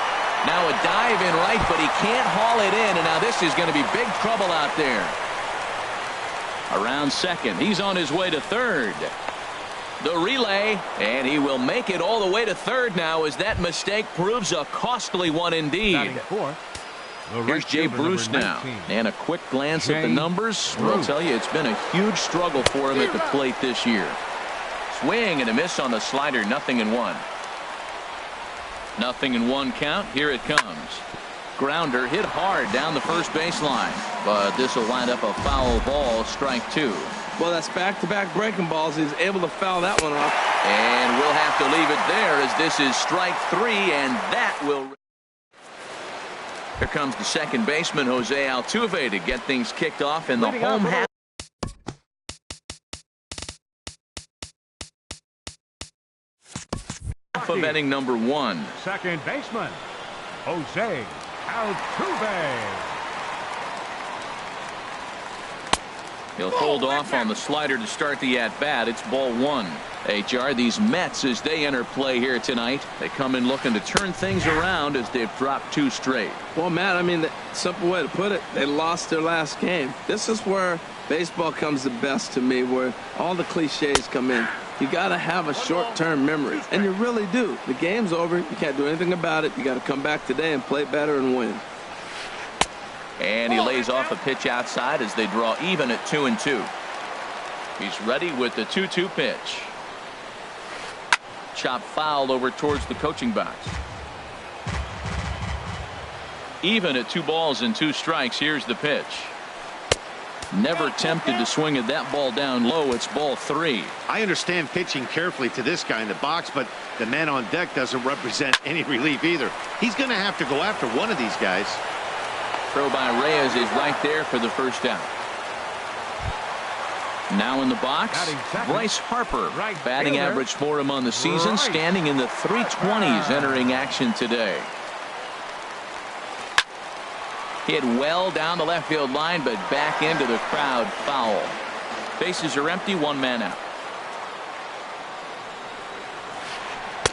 Now a dive in right, but he can't haul it in, and now this is going to be big trouble out there. Around second, he's on his way to third. The relay, and he will make it all the way to third now as that mistake proves a costly one indeed. Here's Jay Bruce now, and a quick glance at the numbers will tell you it's been a huge struggle for him at the plate this year. Swing and a miss on the slider, 0-1. 0-1 count. Here it comes. Grounder hit hard down the first baseline, but this will wind up a foul ball, strike two. Well, that's back-to-back breaking balls. He's able to foul that one off. And we'll have to leave it there as this is strike three, and that will... Here comes the second baseman, Jose Altuve, to get things kicked off in the home half of inning number one. Second baseman, Jose Altuve. He'll hold off on the slider to start the at-bat. It's ball one. HR, these Mets, as they enter play here tonight, they come in looking to turn things around as they've dropped 2 straight. Well, Matt, I mean, the simple way to put it, they lost their last game. This is where baseball comes the best to me, where all the cliches come in. You got to have a short-term memory, and you really do. The game's over. You can't do anything about it. You got to come back today and play better and win. And he lays off a pitch outside as they draw even at 2-2. He's ready with the 2-2 pitch. Chop foul over towards the coaching box. Even at 2 balls and 2 strikes. Here's the pitch. Never tempted to swing at that ball down low. It's ball 3. I understand pitching carefully to this guy in the box, but the man on deck doesn't represent any relief either. He's going to have to go after one of these guys. Throw by Reyes is right there for the first out. Now in the box, Bryce Harper. Batting average for him on the season, standing in the 320s entering action today. Hit well down the left field line, but back into the crowd, foul. Bases are empty, 1 man out.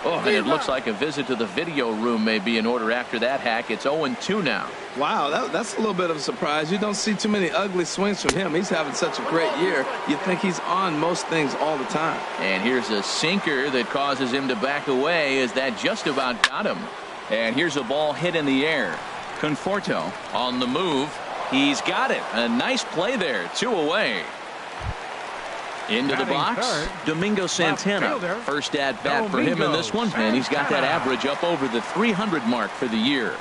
Oh, and it looks like a visit to the video room may be in order after that hack. It's 0-2 now. Wow, that's a little bit of a surprise. You don't see too many ugly swings from him. He's having such a great year. You think he's on most things all the time. And here's a sinker that causes him to back away as that just about got him. And here's a ball hit in the air. Conforto on the move. He's got it. A nice play there. 2 away. Into the box, Domingo Santana. First at bat for him in this one, and he's got that average up over the 300 mark for the year.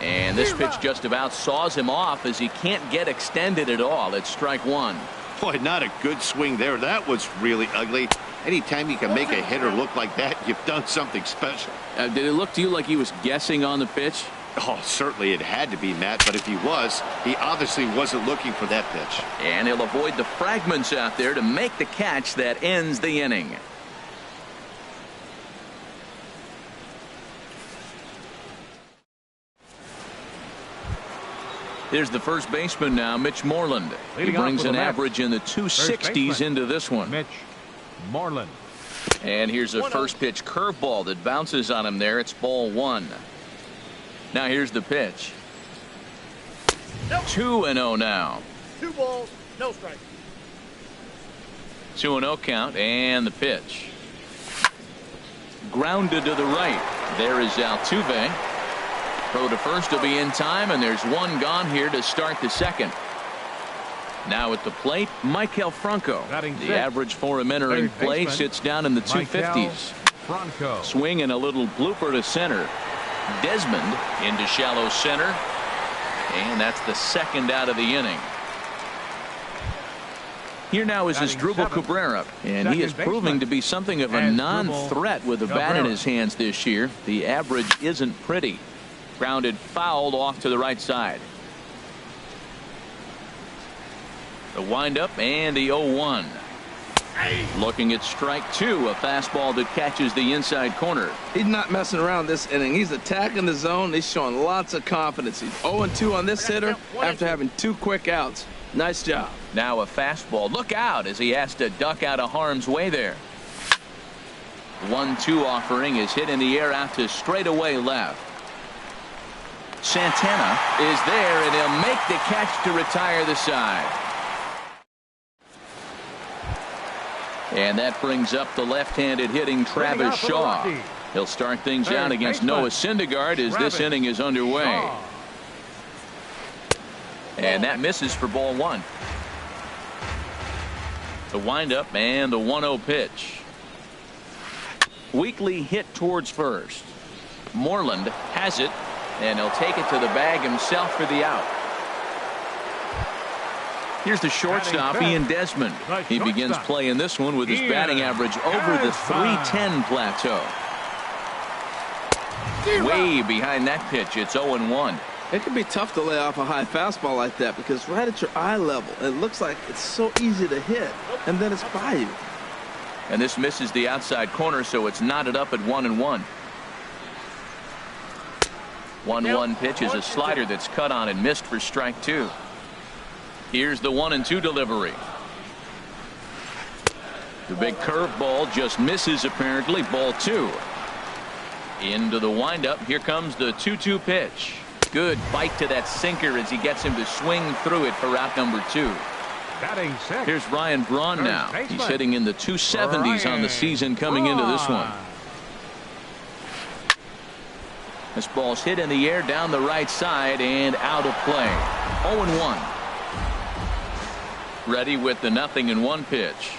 And this pitch just about saws him off as he can't get extended at all. It's strike 1. Boy, not a good swing there. That was really ugly. Anytime you can make a hitter look like that, you've done something special. Did it look to you like he was guessing on the pitch? Oh, certainly it had to be, Matt, but if he was, he obviously wasn't looking for that pitch. And he'll avoid the fragments out there to make the catch that ends the inning. Here's the first baseman now, Mitch Moreland. He brings an average in the 260s into this one. Mitch Moreland. And here's a first pitch curveball that bounces on him there. It's ball 1. Now here's the pitch. 2-0 now. 2 balls, no strike. 2-0 count, and the pitch. Grounded to the right. There is Altuve. Throw to first will be in time, and there's one gone here to start the second. Now at the plate, Maikel Franco. The average for him entering play sits down in the 250s. Franco. Swing and a little blooper to center. Desmond into shallow center, and that's the second out of the inning. Here now is Asdrubal Cabrera, and he is proving to be something of a non-threat with the bat in his hands this year. The average isn't pretty. Grounded fouled off to the right side. The windup and the 0-1. Looking at strike 2, a fastball that catches the inside corner. He's not messing around this inning. He's attacking the zone. He's showing lots of confidence. He's 0-2 on this hitter after having 2 quick outs. Nice job. Now a fastball. Look out as he has to duck out of harm's way there. 1-2 offering is hit in the air out to straightaway left. Santana is there, and he'll make the catch to retire the side. And that brings up the left-handed hitting Travis Shaw. He'll start things out against Noah Syndergaard as this inning is underway. And that misses for ball 1. The windup and the 1-0 pitch. Weakly hit towards first. Moreland has it, and he'll take it to the bag himself for the out. Here's the shortstop, Ian Desmond. He begins play in this one with his batting average over the 310 plateau. Way behind that pitch. It's 0-1. It can be tough to lay off a high fastball like that because right at your eye level, it looks like it's so easy to hit, and then it's by you. And this misses the outside corner, so it's knotted up at 1-1. 1-1 pitch is a slider that's cut on and missed for strike 2. Here's the 1-2 delivery. The big curveball just misses apparently. Ball 2. Into the windup. Here comes the 2-2 pitch. Good bite to that sinker as he gets him to swing through it for out number 2. Here's Ryan Braun now. He's hitting in the 270s on the season coming into this one. This ball's hit in the air down the right side and out of play. 0-1. Ready with the 0-1 pitch.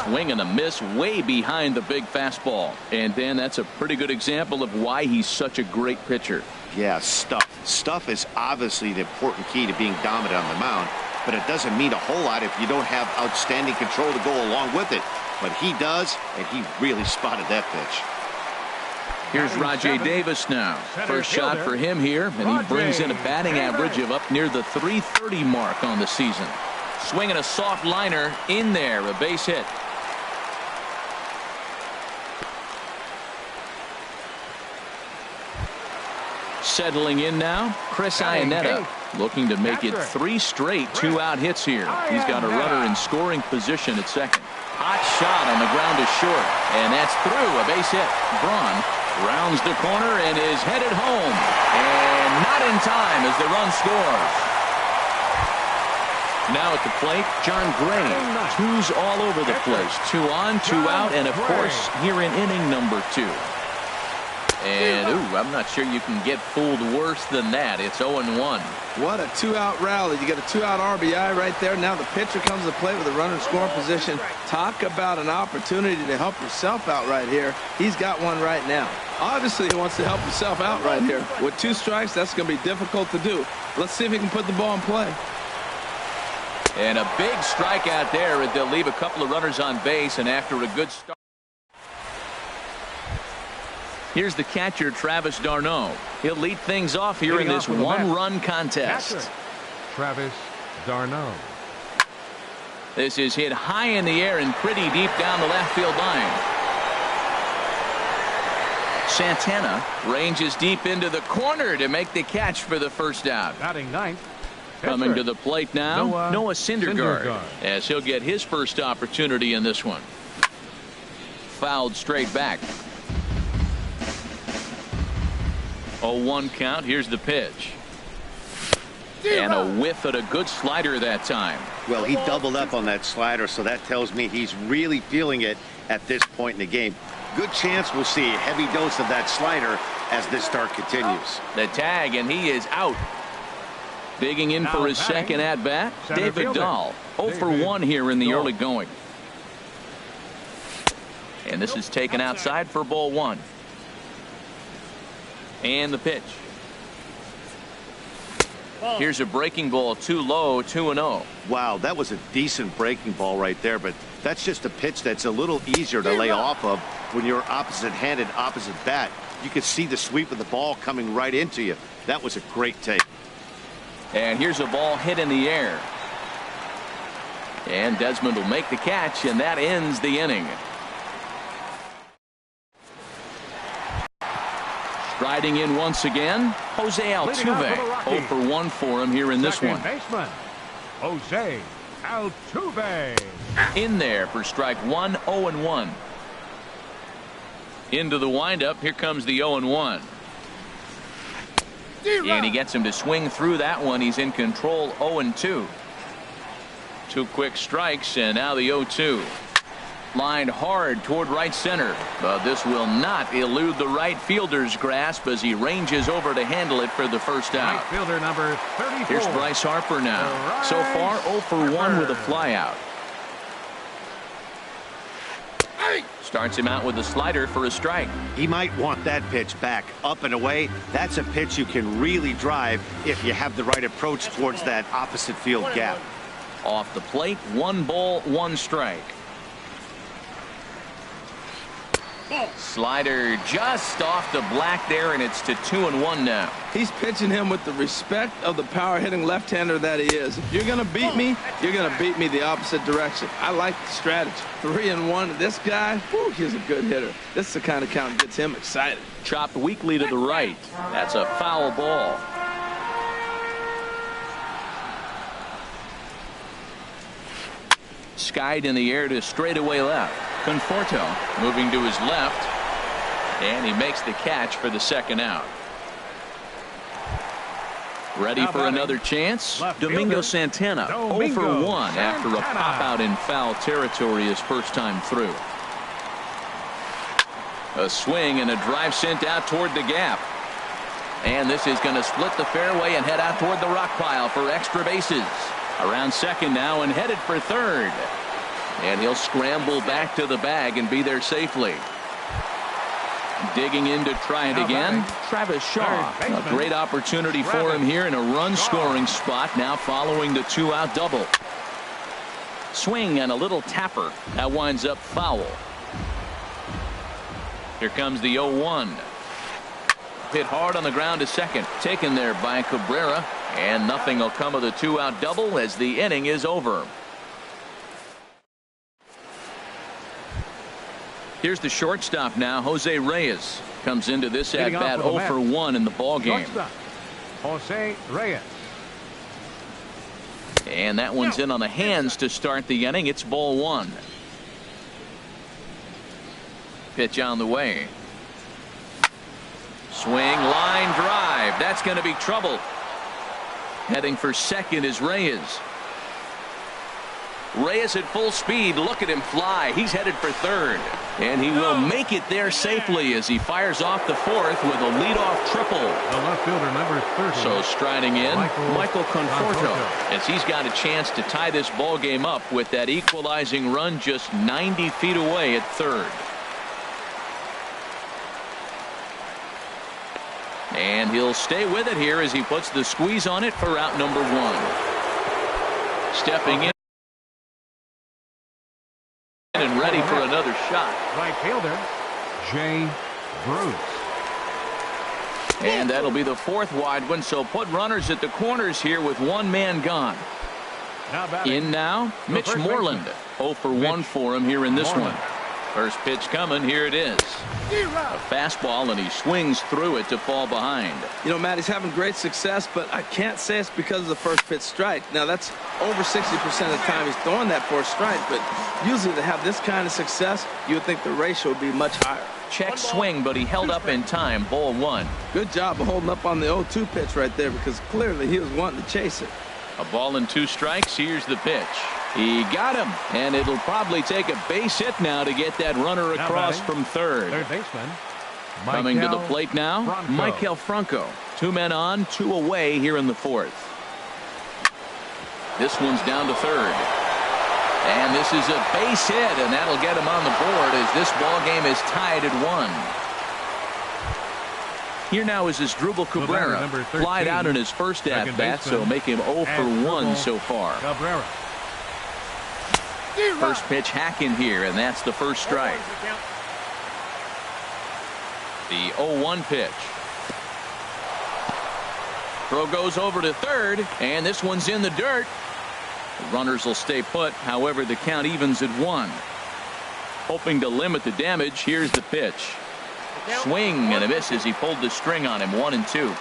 Swing and a miss way behind the big fastball. And Dan, that's a pretty good example of why he's such a great pitcher. Yeah, stuff. Stuff is obviously the important key to being dominant on the mound, but it doesn't mean a whole lot if you don't have outstanding control to go along with it. But he does, and he really spotted that pitch. Here's Rajay Davis now. First shot for him here, and he brings in a batting average of up near the 330 mark on the season. Swinging a soft liner in there, a base hit. Settling in now, Chris Iannetta, looking to make it 3 straight 2-out hits here. He's got a runner in scoring position at second. Hot shot on the ground is short, and that's through, a base hit. Braun rounds the corner and is headed home, and not in time as the run scores. Now at the plate, John Gray. 2s all over the place. 2 on, 2 out, and of course here in inning number 2. And I'm not sure you can get fooled worse than that. It's 0-1. What a 2-out rally. You get a 2-out RBI right there. Now the pitcher comes to play with a runner in scoring position. Talk about an opportunity to help yourself out right here. He's got one right now. Obviously he wants to help himself out right here. With 2 strikes, that's going to be difficult to do. Let's see if he can put the ball in play. And a big strikeout there as they'll leave a couple of runners on base, and after a good start. Here's the catcher, Travis d'Arnaud. He'll lead things off here in this one-run contest. Catcher, Travis d'Arnaud. This is hit high in the air and pretty deep down the left field line. Santana ranges deep into the corner to make the catch for the first out. Batting ninth. Coming to the plate now, Noah Syndergaard, Syndergaard, as he'll get his first opportunity in this one. Fouled straight back. 0-1 count. Here's the pitch. And a whiff at a good slider that time. Well, he doubled up on that slider, so that tells me he's really feeling it at this point in the game. Good chance we'll see a heavy dose of that slider as this start continues. The tag, and he is out. Digging in for his second at-bat, David Dahl. 0 for 1 here in the early going. And this is taken outside for ball 1. And the pitch. Here's a breaking ball, too low, 2-0. Wow, that was a decent breaking ball right there, but that's just a pitch that's a little easier to lay off of when you're opposite-handed, opposite bat. You can see the sweep of the ball coming right into you. That was a great take. And here's a ball hit in the air. And Desmond will make the catch, and that ends the inning. Striding in once again, Jose Altuve. 0 for 1 for him here in this one. Baseman, Jose Altuve. In there for strike 1, 0-1. Into the windup, here comes the 0-1. And he gets him to swing through that one. He's in control, 0-2. 2 quick strikes, and now the 0-2. Lined hard toward right center, but this will not elude the right fielder's grasp as he ranges over to handle it for the first out. Right fielder number 34. Here's Bryce Harper now. So far 0 for 1 with a flyout. Starts him out with a slider for a strike. He might want that pitch back, up and away. That's a pitch you can really drive if you have the right approach towards that opposite field gap. Off the plate, 1 ball, 1 strike. Slider just off the black there, and it's to 2-1 now. He's pitching him with the respect of the power-hitting left-hander that he is. If you're going to beat me, you're going to beat me the opposite direction. I like the strategy. 3-1. This guy, whew, he's a good hitter. This is the kind of count that gets him excited. Chopped weakly to the right. That's a foul ball. Skied in the air to straightaway left. Conforto moving to his left, and he makes the catch for the second out. Ready for another chance? Domingo Santana, 0 for 1 after a pop out in foul territory his first time through. A swing and a drive sent out toward the gap. And this is going to split the fairway and head out toward the rock pile for extra bases. Around second now and headed for third. And he'll scramble back to the bag and be there safely. Digging in to try it again, Travis Shaw. A great opportunity for him here in a run-scoring spot now following the 2-out double. Swing and a little tapper. That winds up foul. Here comes the 0-1. Hit hard on the ground to second. Taken there by Cabrera. And nothing will come of the 2-out double as the inning is over. Here's the shortstop now, Jose Reyes. Comes into this at-bat 0 for 1 in the ballgame. Jose Reyes. And that one's in on the hands to start the inning. It's ball 1. Pitch on the way. Swing, line drive. That's going to be trouble. Heading for second is Reyes. Reyes at full speed. Look at him fly. He's headed for third. And he will make it there safely as he fires off the fourth with a leadoff triple. The left fielder number 30. So striding in, Michael Conforto, as he's got a chance to tie this ball game up with that equalizing run just 90 feet away at third. And he'll stay with it here as he puts the squeeze on it for out number 1. Stepping in and ready for another shot. Right fielder. Jay Bruce. And that'll be the fourth wide one, so put runners at the corners here with one man gone. Now batting. In now, Mitch first Moreland. 0 for 1 for him here in this Moreland. one. First pitch coming. Here it is. A fastball, and he swings through it to fall behind. You know, Matt, he's having great success, but I can't say it's because of the first pitch strike. Now, that's over 60% of the time he's throwing that for a strike, but usually to have this kind of success, you would think the ratio would be much higher. Check swing, but he held up in time. Ball 1. Good job of holding up on the 0-2 pitch right there, because clearly he was wanting to chase it. A ball and 2 strikes. Here's the pitch. He got him, and it'll probably take a base hit now to get that runner across from third. Third baseman. Coming to the plate now, Maikel Franco. 2 men on, 2 away here in the 4th. This one's down to third. And this is a base hit, and that'll get him on the board as this ball game is tied at 1. Here now is Asdrubal Cabrera. Number 13, Flied out in his first at-bat, so make him 0 for 1 so far. Cabrera. First pitch hacking here, and that's the first strike. The 0-1 pitch. Throw goes over to third, and this one's in the dirt. The runners will stay put. However, the count evens at 1. Hoping to limit the damage, here's the pitch. Swing and a miss as he pulled the string on him. 1-2.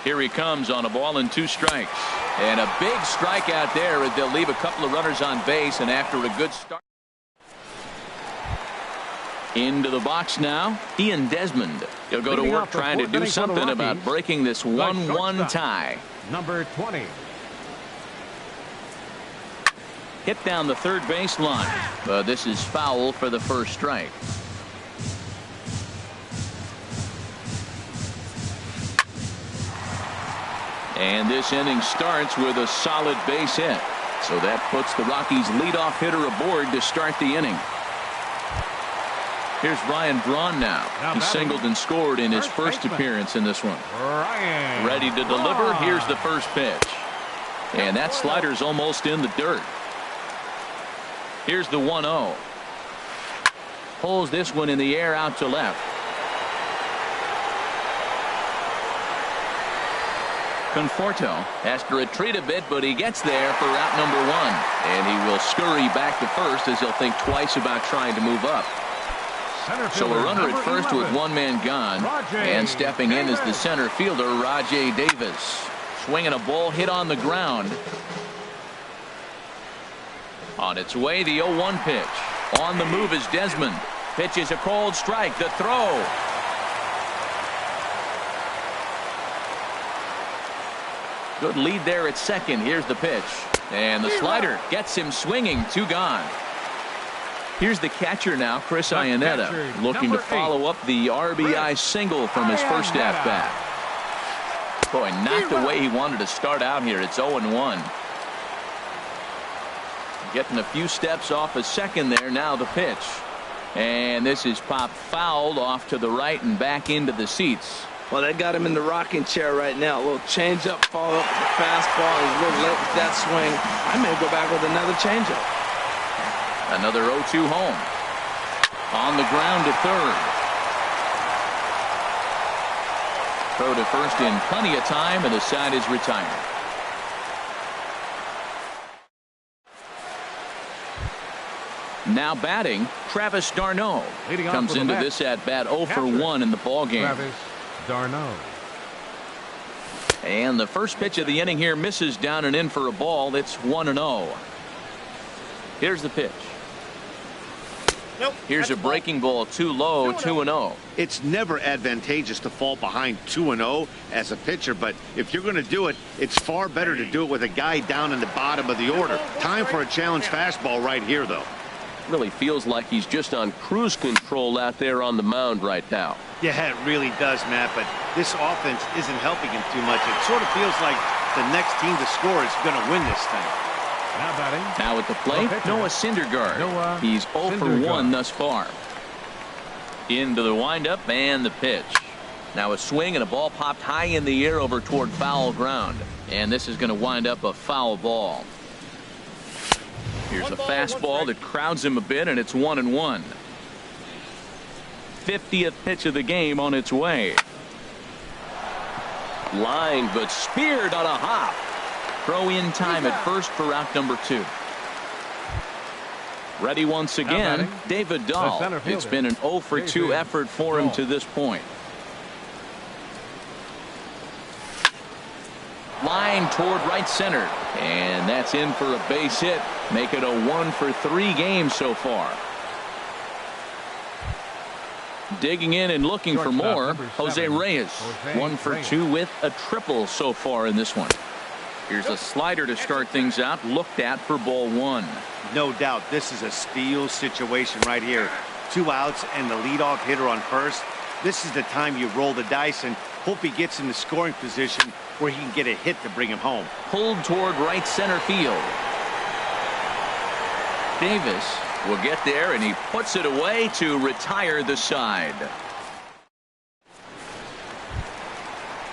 Here he comes on a ball and 2 strikes. And a big strikeout there as they'll leave a couple of runners on base, and after a good start. Into the box now, Ian Desmond. He'll go to Leading work off the trying to fourth do inning for the something about Rockies, breaking this 1-1 shortstop. tie. Number 20. Hit down the third baseline. But this is foul for the first strike. And this inning starts with a solid base hit. So that puts the Rockies leadoff hitter aboard to start the inning. Here's Ryan Braun now. He singled and scored in his first appearance in this one. Ryan. Ready to deliver. Here's the first pitch. And that slider's almost in the dirt. Here's the 1-0. Pulls this one in the air out to left. Conforto has to retreat a bit, but he gets there for out number 1. And he will scurry back to first as he'll think twice about trying to move up. So a runner at first with 1 man gone. And stepping in is the center fielder, Rajay Davis. Swinging a ball hit on the ground. On its way, the 0-1 pitch. On the move is Desmond. Pitch is a cold strike. The throw. Good lead there at second. Here's the pitch. And the slider gets him swinging. 2 gone. Here's the catcher now, Chris Iannetta, looking to follow up the RBI single from his first at-bat. Boy, not the way he wanted to start out here. It's 0-1. Getting a few steps off a second there. Now the pitch. And this is popped fouled off to the right and back into the seats. Well, they got him in the rocking chair right now. A little change-up, follow up with the fastball. He's a little late with that swing. I may go back with another change-up. Another 0-2 home. On the ground to third. Throw to first in plenty of time, and the side is retired. Now batting, Travis d'Arnaud comes into this at bat 0 for 1 in the ball game. Travis d'Arnaud. And the first pitch of the inning here misses down and in for a ball. It's 1-0. Here's the pitch. Nope. Here's a breaking ball too low. 2-0. It's never advantageous to fall behind 2-0 as a pitcher, but if you're going to do it, it's far better to do it with a guy down in the bottom of the order. Time for a challenge fastball right here, though. Really feels like he's just on cruise control out there on the mound right now. Yeah, it really does, Matt, but this offense isn't helping him too much. It sort of feels like the next team to score is going to win this thing. Now batting. Now at the plate, Noah Syndergaard. He's 0 for 1 thus far. Into the windup and the pitch. Now a swing and a ball popped high in the air over toward foul ground. And this is going to wind up a foul ball. Here's a fastball that crowds him a bit, and it's 1-1. 50th pitch of the game on its way. Line, but speared on a hop. Throw in time at first for out number 2. Ready once again, David Dahl. It's been an 0 for 2 effort for him to this point. Line toward right center, and that's in for a base hit. Make it a 1 for 3 games so far. Digging in and looking for more, Jose Reyes. 1 for 2 with a triple so far in this one. Here's a slider to start things out, looked at for ball 1. No doubt this is a steal situation right here. 2 outs and the leadoff hitter on first. This is the time you roll the dice and hope he gets in the scoring position where he can get a hit to bring him home. Pulled toward right center field. Davis will get there, and he puts it away to retire the side.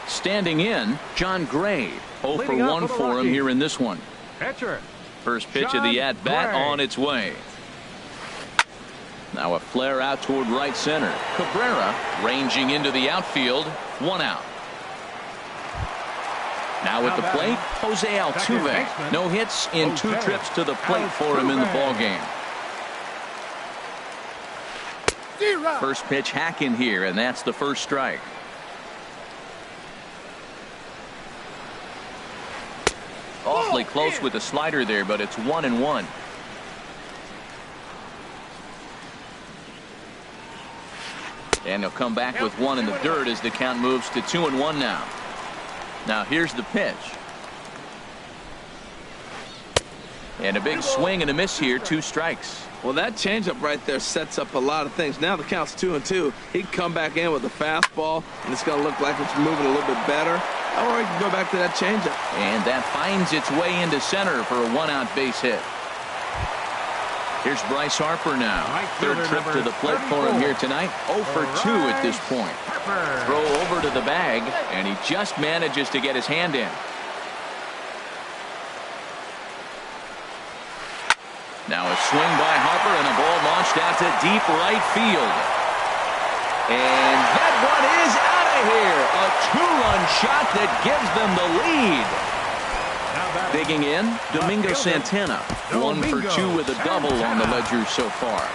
Standing in, John Gray. 0 for 1 for him here in this one. Catcher. First pitch of the at-bat on its way. Now a flare out toward right center. Cabrera ranging into the outfield. 1 out. Now at the plate, Jose Altuve. No hits in 2 trips to the plate for him in the ballgame. First pitch hack in here, and that's the first strike. Awfully close with the slider there, but it's 1-1. And he'll come back with 1 in the dirt as the count moves to 2-1 now. Now here's the pitch. And a big swing and a miss here, 2 strikes. Well, that changeup right there sets up a lot of things. Now the count's 2-2. He can come back in with a fastball, and it's going to look like it's moving a little bit better. Or he can go back to that changeup. And that finds its way into center for a 1-out base hit. Here's Bryce Harper now. Third trip to the plate for him here tonight. 0 for 2 at this point. Throw over to the bag, and he just manages to get his hand in. Now a swing by Harper, and a ball launched out to deep right field. And that one is out of here. A 2-run shot that gives them the lead. Digging in, Domingo Santana. 1 for 2 with a double on the ledger so far.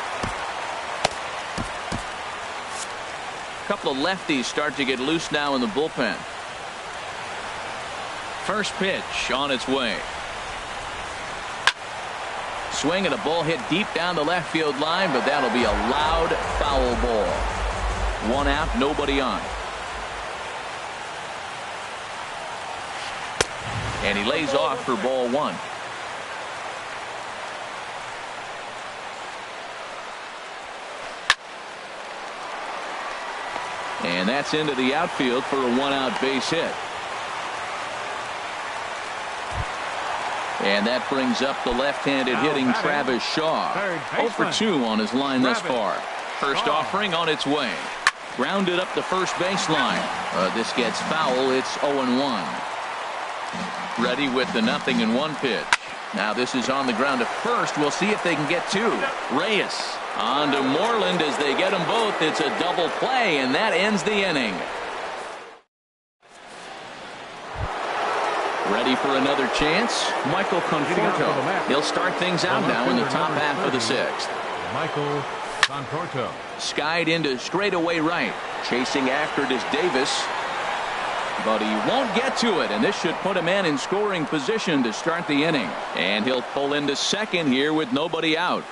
A couple of lefties start to get loose now in the bullpen. First pitch on its way. Swing and a ball hit deep down the left field line, but that'll be a loud foul ball. 1 out, nobody on. And he lays off for ball 1. And that's into the outfield for a 1-out base hit. And that brings up the left-handed hitting Travis Shaw. 0 for 2 on his line thus far. First offering on its way. Grounded up the first baseline. This gets foul. It's 0-1. Ready with the 0-1 pitch. Now this is on the ground to first. We'll see if they can get 2. Reyes on to Moreland as they get them both. It's a double play, and that ends the inning. Ready for another chance? Michael Conforto. He'll start things out now in the top half of the 6th. Michael Conforto. Skied into straightaway right. Chasing after it is Davis. But he won't get to it, and this should put a man in scoring position to start the inning. And he'll pull into second here with nobody out.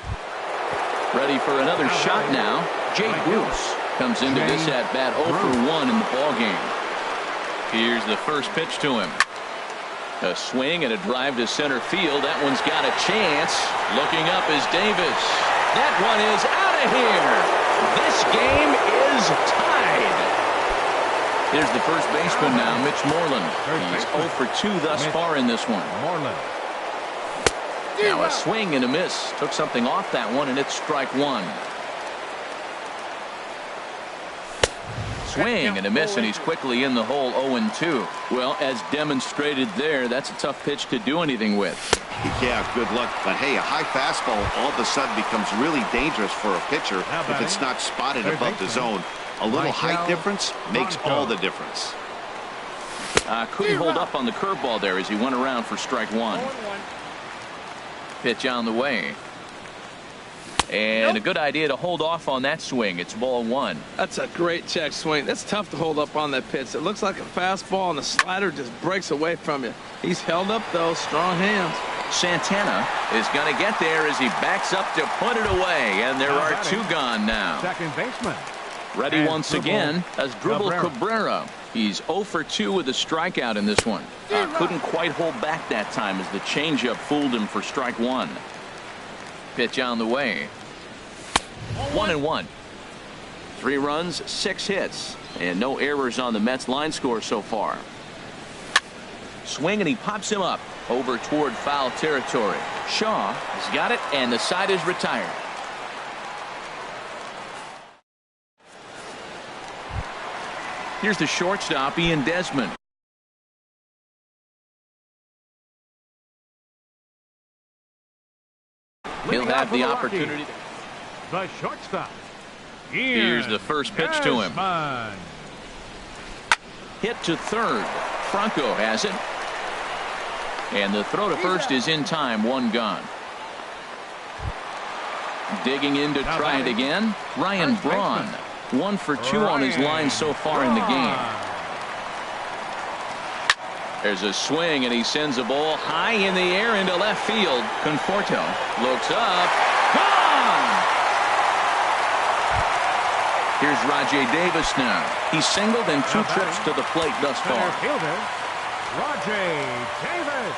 Ready for another shot now. Jay Bruce comes into this at-bat 0 for 1 in the ballgame. Here's the first pitch to him. A swing and a drive to center field. That one's got a chance. Looking up is Davis. That one is out of here. This game is tied. Here's the first baseman now, Mitch Moreland. He's 0 for 2 thus far in this one. Now a swing and a miss. Took something off that one, and it's strike 1. Swing and a miss, and he's quickly in the hole 0-2. Well, as demonstrated there, that's a tough pitch to do anything with. Yeah, good luck. But hey, a high fastball all of a sudden becomes really dangerous for a pitcher if it's not spotted above the zone. A little height difference makes all the difference. Couldn't hold up on the curveball there as he went around for strike one. Pitch on the way. And a good idea to hold off on that swing. It's ball one. That's a great check swing. That's tough to hold up on that pitch. It looks like a fastball, and the slider just breaks away from you. He's held up, though. Strong hands. Santana is going to get there as he backs up to put it away. And there are two gone now. Second baseman. Ready And once again as Dribble Cabrera. He's 0 for 2 with a strikeout in this one. Couldn't quite hold back that time as the changeup fooled him for strike one. Pitch on the way. 1-1. 3 runs, 6 hits, and no errors on the Mets line score so far. Swing, and he pops him up over toward foul territory. Shaw has got it, and the side is retired. Here's the shortstop, Ian Desmond. He'll have the opportunity. The shortstop. Here's the first pitch to him. Hit to third. Franco has it. And the throw to first is in time. 1 gone. Digging in to try it again. Ryan Braun. 1 for 2 on his line so far in the game. There's a swing, and he sends a ball high in the air into left field. Conforto looks up. Gone! Here's Rajay Davis now. He's singled in 2 trips to the plate thus far. Fielder, Rajay Davis.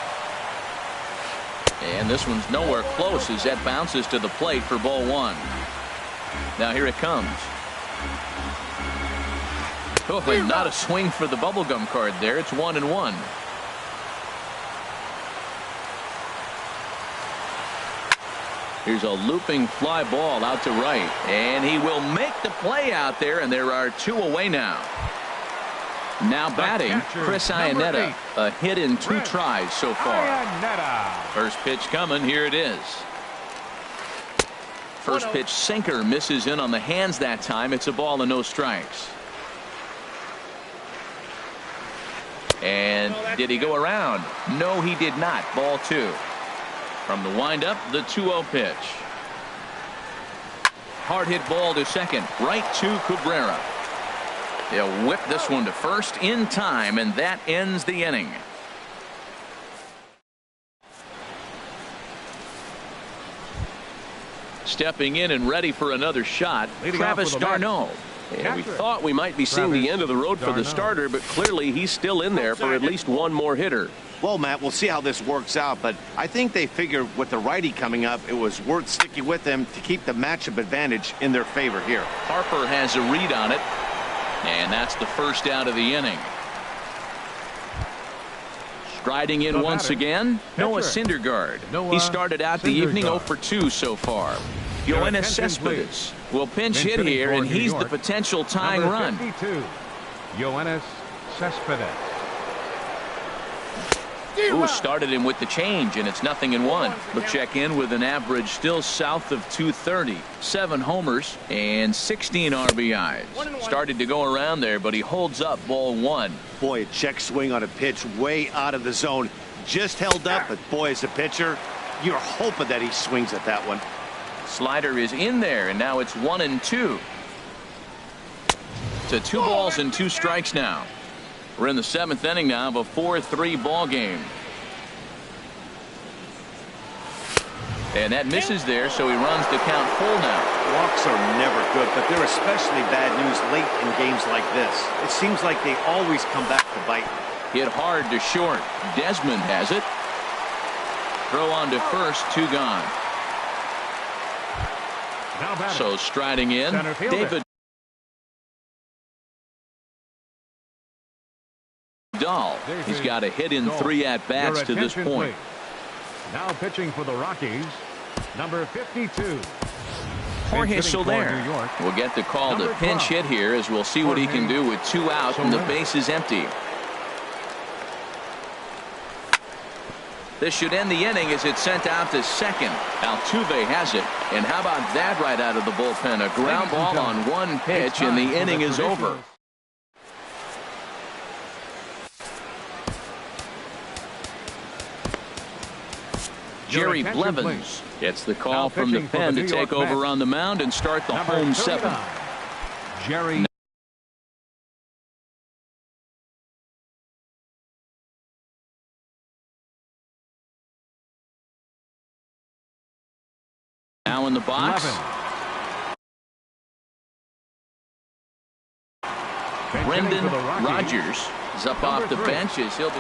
And this one's nowhere close as that bounces to the plate for ball 1. Now here it comes. Oh, and not a swing for the bubblegum card there. It's 1-1. Here's a looping fly ball out to right. And he will make the play out there, and there are 2 away now. Now batting, Chris Iannetta. A hit in 2 tries so far. First pitch coming. Here it is. First pitch sinker misses in on the hands that time. It's a ball and no strikes. And did he go around? No, he did not. Ball 2. From the windup, the 2-0 pitch. Hard hit ball to second. Right to Cabrera. They'll whip this one to first in time, and that ends the inning. Stepping in and ready for another shot, Travis d'Arnaud. And we thought we might be seeing the end of the road for the starter, but clearly he's still in there for at least 1 more hitter. Well, Matt, we'll see how this works out, but I think they figured with the righty coming up, it was worth sticking with them to keep the matchup advantage in their favor here. Harper has a read on it, and that's the first out of the inning. Striding in once again, Noah Syndergaard. He started out the evening 0 for 2 so far. Yoenis Cespedes will pinch hit here, and he's the potential tying run. Yoenis Cespedes. Ooh, started him with the change, and it's 0-1. We'll check in with an average still south of 230. 7 homers and 16 RBIs. Started to go around there, but he holds up ball 1. Boy, a check swing on a pitch way out of the zone. Just held up, but boy, as a pitcher, you're hoping that he swings at that one. Slider is in there, and now it's 1-2. To 2 balls and 2 strikes now. We're in the 7th inning now of a 4-3 ball game. And that misses there, so he runs the count full now. Walks are never good, but they're especially bad news late in games like this. It seems like they always come back to bite. Hit hard to short. Desmond has it. Throw on to first, 2 gone. So striding in, David Dahl. He's got a hit in 3 at-bats to this point. Now pitching for the Rockies, number 52. Jorge Pinch hitting for Soler New York. will get the call to Number pinch 12. hit here as we'll see what he can do with 2 out and the Soler. base is empty. This should end the inning as it's sent out to second. Altuve has it. And how about that right out of the bullpen? A ground ball on one pitch and the inning is over. Jerry Blevins gets the call from the pen to take over on the mound and start the home 7th. Jerry. Now in the box. Brendan Rodgers is up off the bench as he'll be.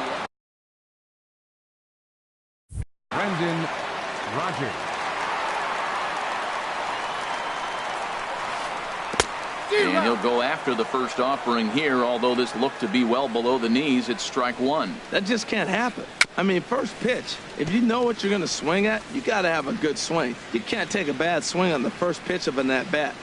Brendan Rodgers. And he'll go after the first offering here, although this looked to be well below the knees. It's strike 1. That just can't happen. I mean, first pitch, if you know what you're going to swing at, you got to have a good swing. You can't take a bad swing on the first pitch of an at-bat.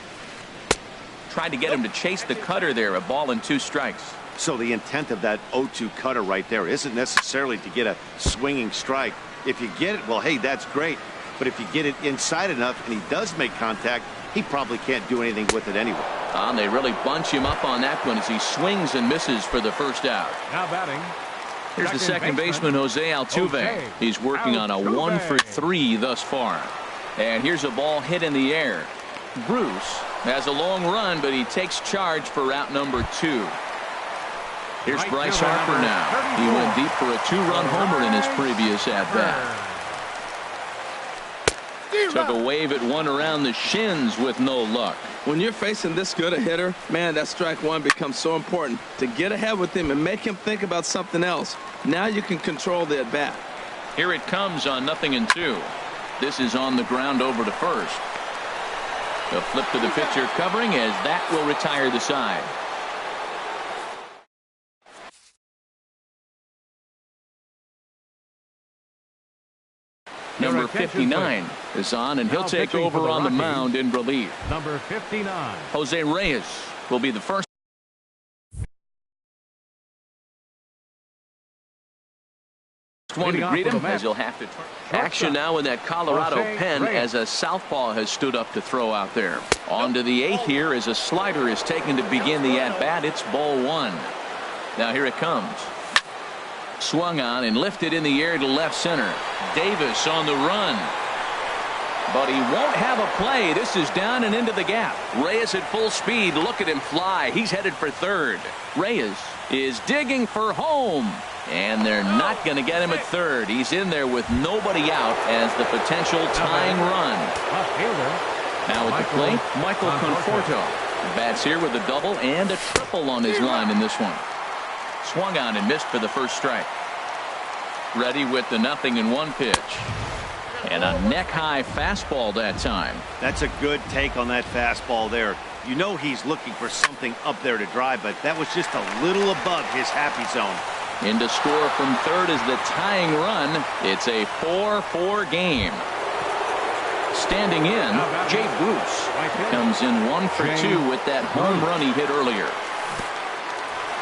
Tried to get him to chase the cutter there, a ball and 2 strikes. So the intent of that 0-2 cutter right there isn't necessarily to get a swinging strike. If you get it, well, hey, that's great. But if you get it inside enough and he does make contact, he probably can't do anything with it anyway. And they really bunch him up on that one as he swings and misses for the first out. Now batting. Here's the second baseman, Jose Altuve. He's working on a 1 for 3 thus far. And here's a ball hit in the air. Bruce has a long run, but he takes charge for route number 2. Here's Bryce Harper now. He went deep for a 2-run homer in his previous at-bat. Took a wave at one around the shins with no luck. When you're facing this good a hitter, man, that strike 1 becomes so important to get ahead with him and make him think about something else. Now you can control the at-bat. Here it comes on 0-2. This is on the ground over to first. The flip to the pitcher covering as that will retire the side. Number 59 is on, and he'll take over on the mound in relief. Number 59. Jose Reyes will be the first one to greet him as he'll have to turn. Action now in that Colorado pen as a southpaw has stood up to throw out there. On to the 8th here as a slider is taken to begin the at-bat. It's ball 1. Now here it comes. Swung on and lifted in the air to left center. Davis on the run. But he won't have a play. This is down and into the gap. Reyes at full speed. Look at him fly. He's headed for third. Reyes is digging for home. And they're not going to get him at third. He's in there with nobody out as the potential tying run. Now at the plate, Michael Conforto bats here with a double and a triple on his line in this one. Swung on and missed for the first strike. Ready with the 0-1 pitch. And a neck-high fastball that time. That's a good take on that fastball there. You know he's looking for something up there to drive, but that was just a little above his happy zone. In to score from third is the tying run. It's a 4-4 game. Standing in, Jay Bruce comes in 1 for 2 with that home run he hit earlier.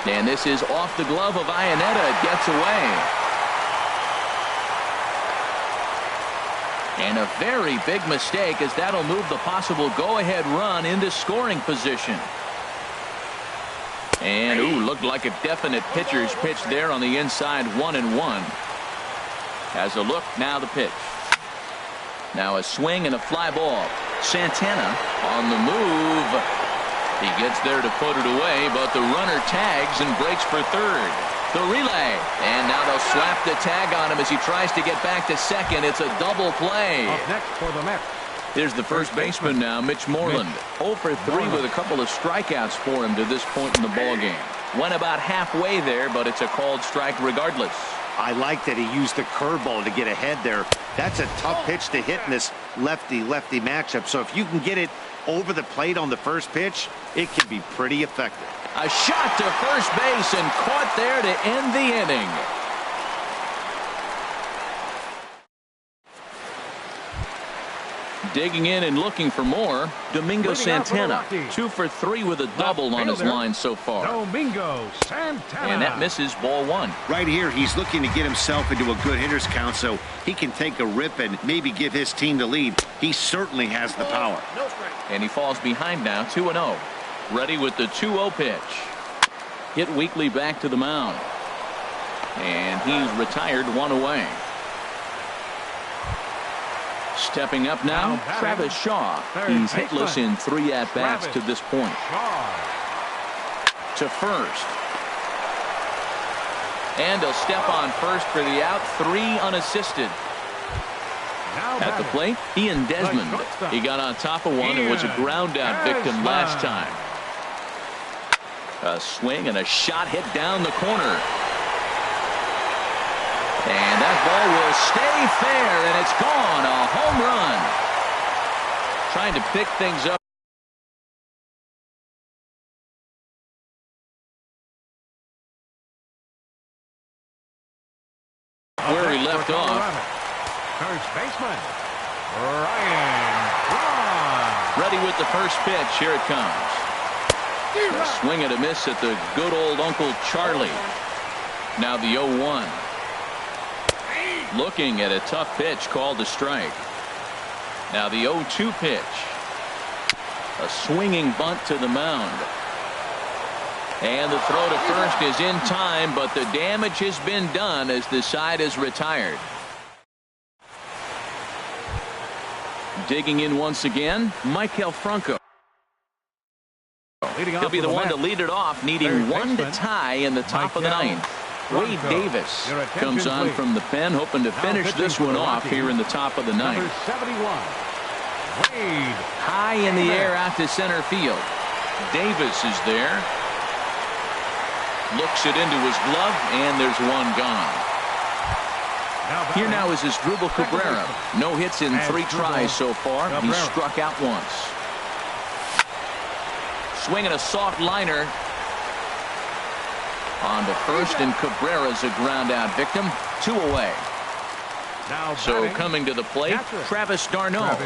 And this is off the glove of Iannetta. It gets away. And a very big mistake as that'll move the possible go-ahead run into scoring position. And, ooh, looked like a definite pitcher's pitch there on the inside. 1-1. Has a look, now the pitch. Now a swing and a fly ball. Santana on the move. He gets there to put it away, but the runner tags and breaks for third. The relay. And now they'll slap the tag on him as he tries to get back to second. It's a double play. Up next for the Mets. Here's the first baseman now, Mitch Moreland. 0 for 3 with a couple of strikeouts for him to this point in the ballgame. Went about halfway there, but it's a called strike regardless. I like that he used the curveball to get ahead there. That's a tough pitch to hit in this lefty-lefty matchup. So if you can get it over the plate on the first pitch, it can be pretty effective. A shot to first base and caught there to end the inning. Digging in and looking for more, Domingo Leading out for the Santana. Rockies. 2 for 3 with a double on his fielder, line so far. Domingo Santana. And that misses, ball 1. Right here, he's looking to get himself into a good hitter's count so he can take a rip and maybe give his team the lead. He certainly has the power. And he falls behind now, 2-0. Ready with the 2-0 pitch. Hit weakly back to the mound. And he's retired, 1 away. Stepping up now, Travis Shaw. He's hitless in 3 at-bats to this point. To first. And he'll step on first for the out, 3 unassisted. At the plate, Ian Desmond. He got on top of one and was a ground-out victim last time. A swing and a shot hit down the corner. And that ball will stay fair, and it's gone. A home run. Trying to pick things up. Where he left off. First baseman, Ryan Braun. Ready with the first pitch. Here it comes. A swing and a miss at the good old Uncle Charlie. Now the 0-1. Looking at a tough pitch called a strike. Now the 0-2 pitch. A swinging bunt to the mound. And the throw to first is in time, but the damage has been done as the side is retired. Digging in once again, Michael Franco. He'll be the one to lead it off, needing 1 to tie in the top of the 9th. Wade Davis comes on from the pen, hoping to finish this one off here in the top of the 9th. Number 71, Wade. High in the air out to center field. Davis is there. Looks it into his glove, and there's one gone. Here now is Asdrubal Cabrera. No hits in 3 tries so far. He struck out once. Swinging a soft liner on to first, and Cabrera's a ground out victim. 2 away. So coming to the plate, Travis d'Arnaud.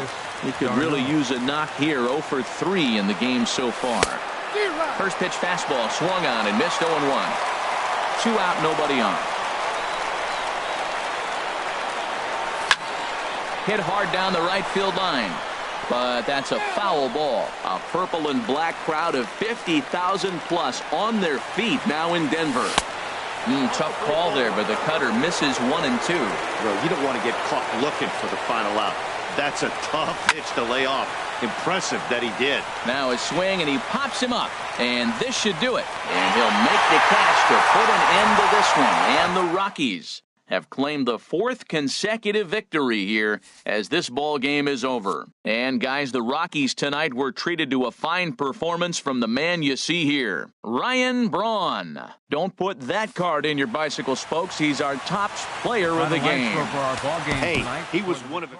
He could really use a knock here. 0 for 3 in the game so far. First pitch fastball swung on and missed. 0-1. 2 out, nobody on. Hit hard down the right field line. But that's a foul ball. A purple and black crowd of 50,000 plus on their feet now in Denver. Tough call there, but the cutter misses 1 and 2. Well, you don't want to get caught looking for the final out. That's a tough pitch to lay off. Impressive that he did. Now a swing, and he pops him up. And this should do it. And he'll make the catch to put an end to this one. And the Rockies have claimed the 4th consecutive victory here as this ball game is over. And guys, the Rockies tonight were treated to a fine performance from the man you see here, Ryan Braun. Don't put that card in your bicycle spokes. He's our top player of the game. Hey, he was one of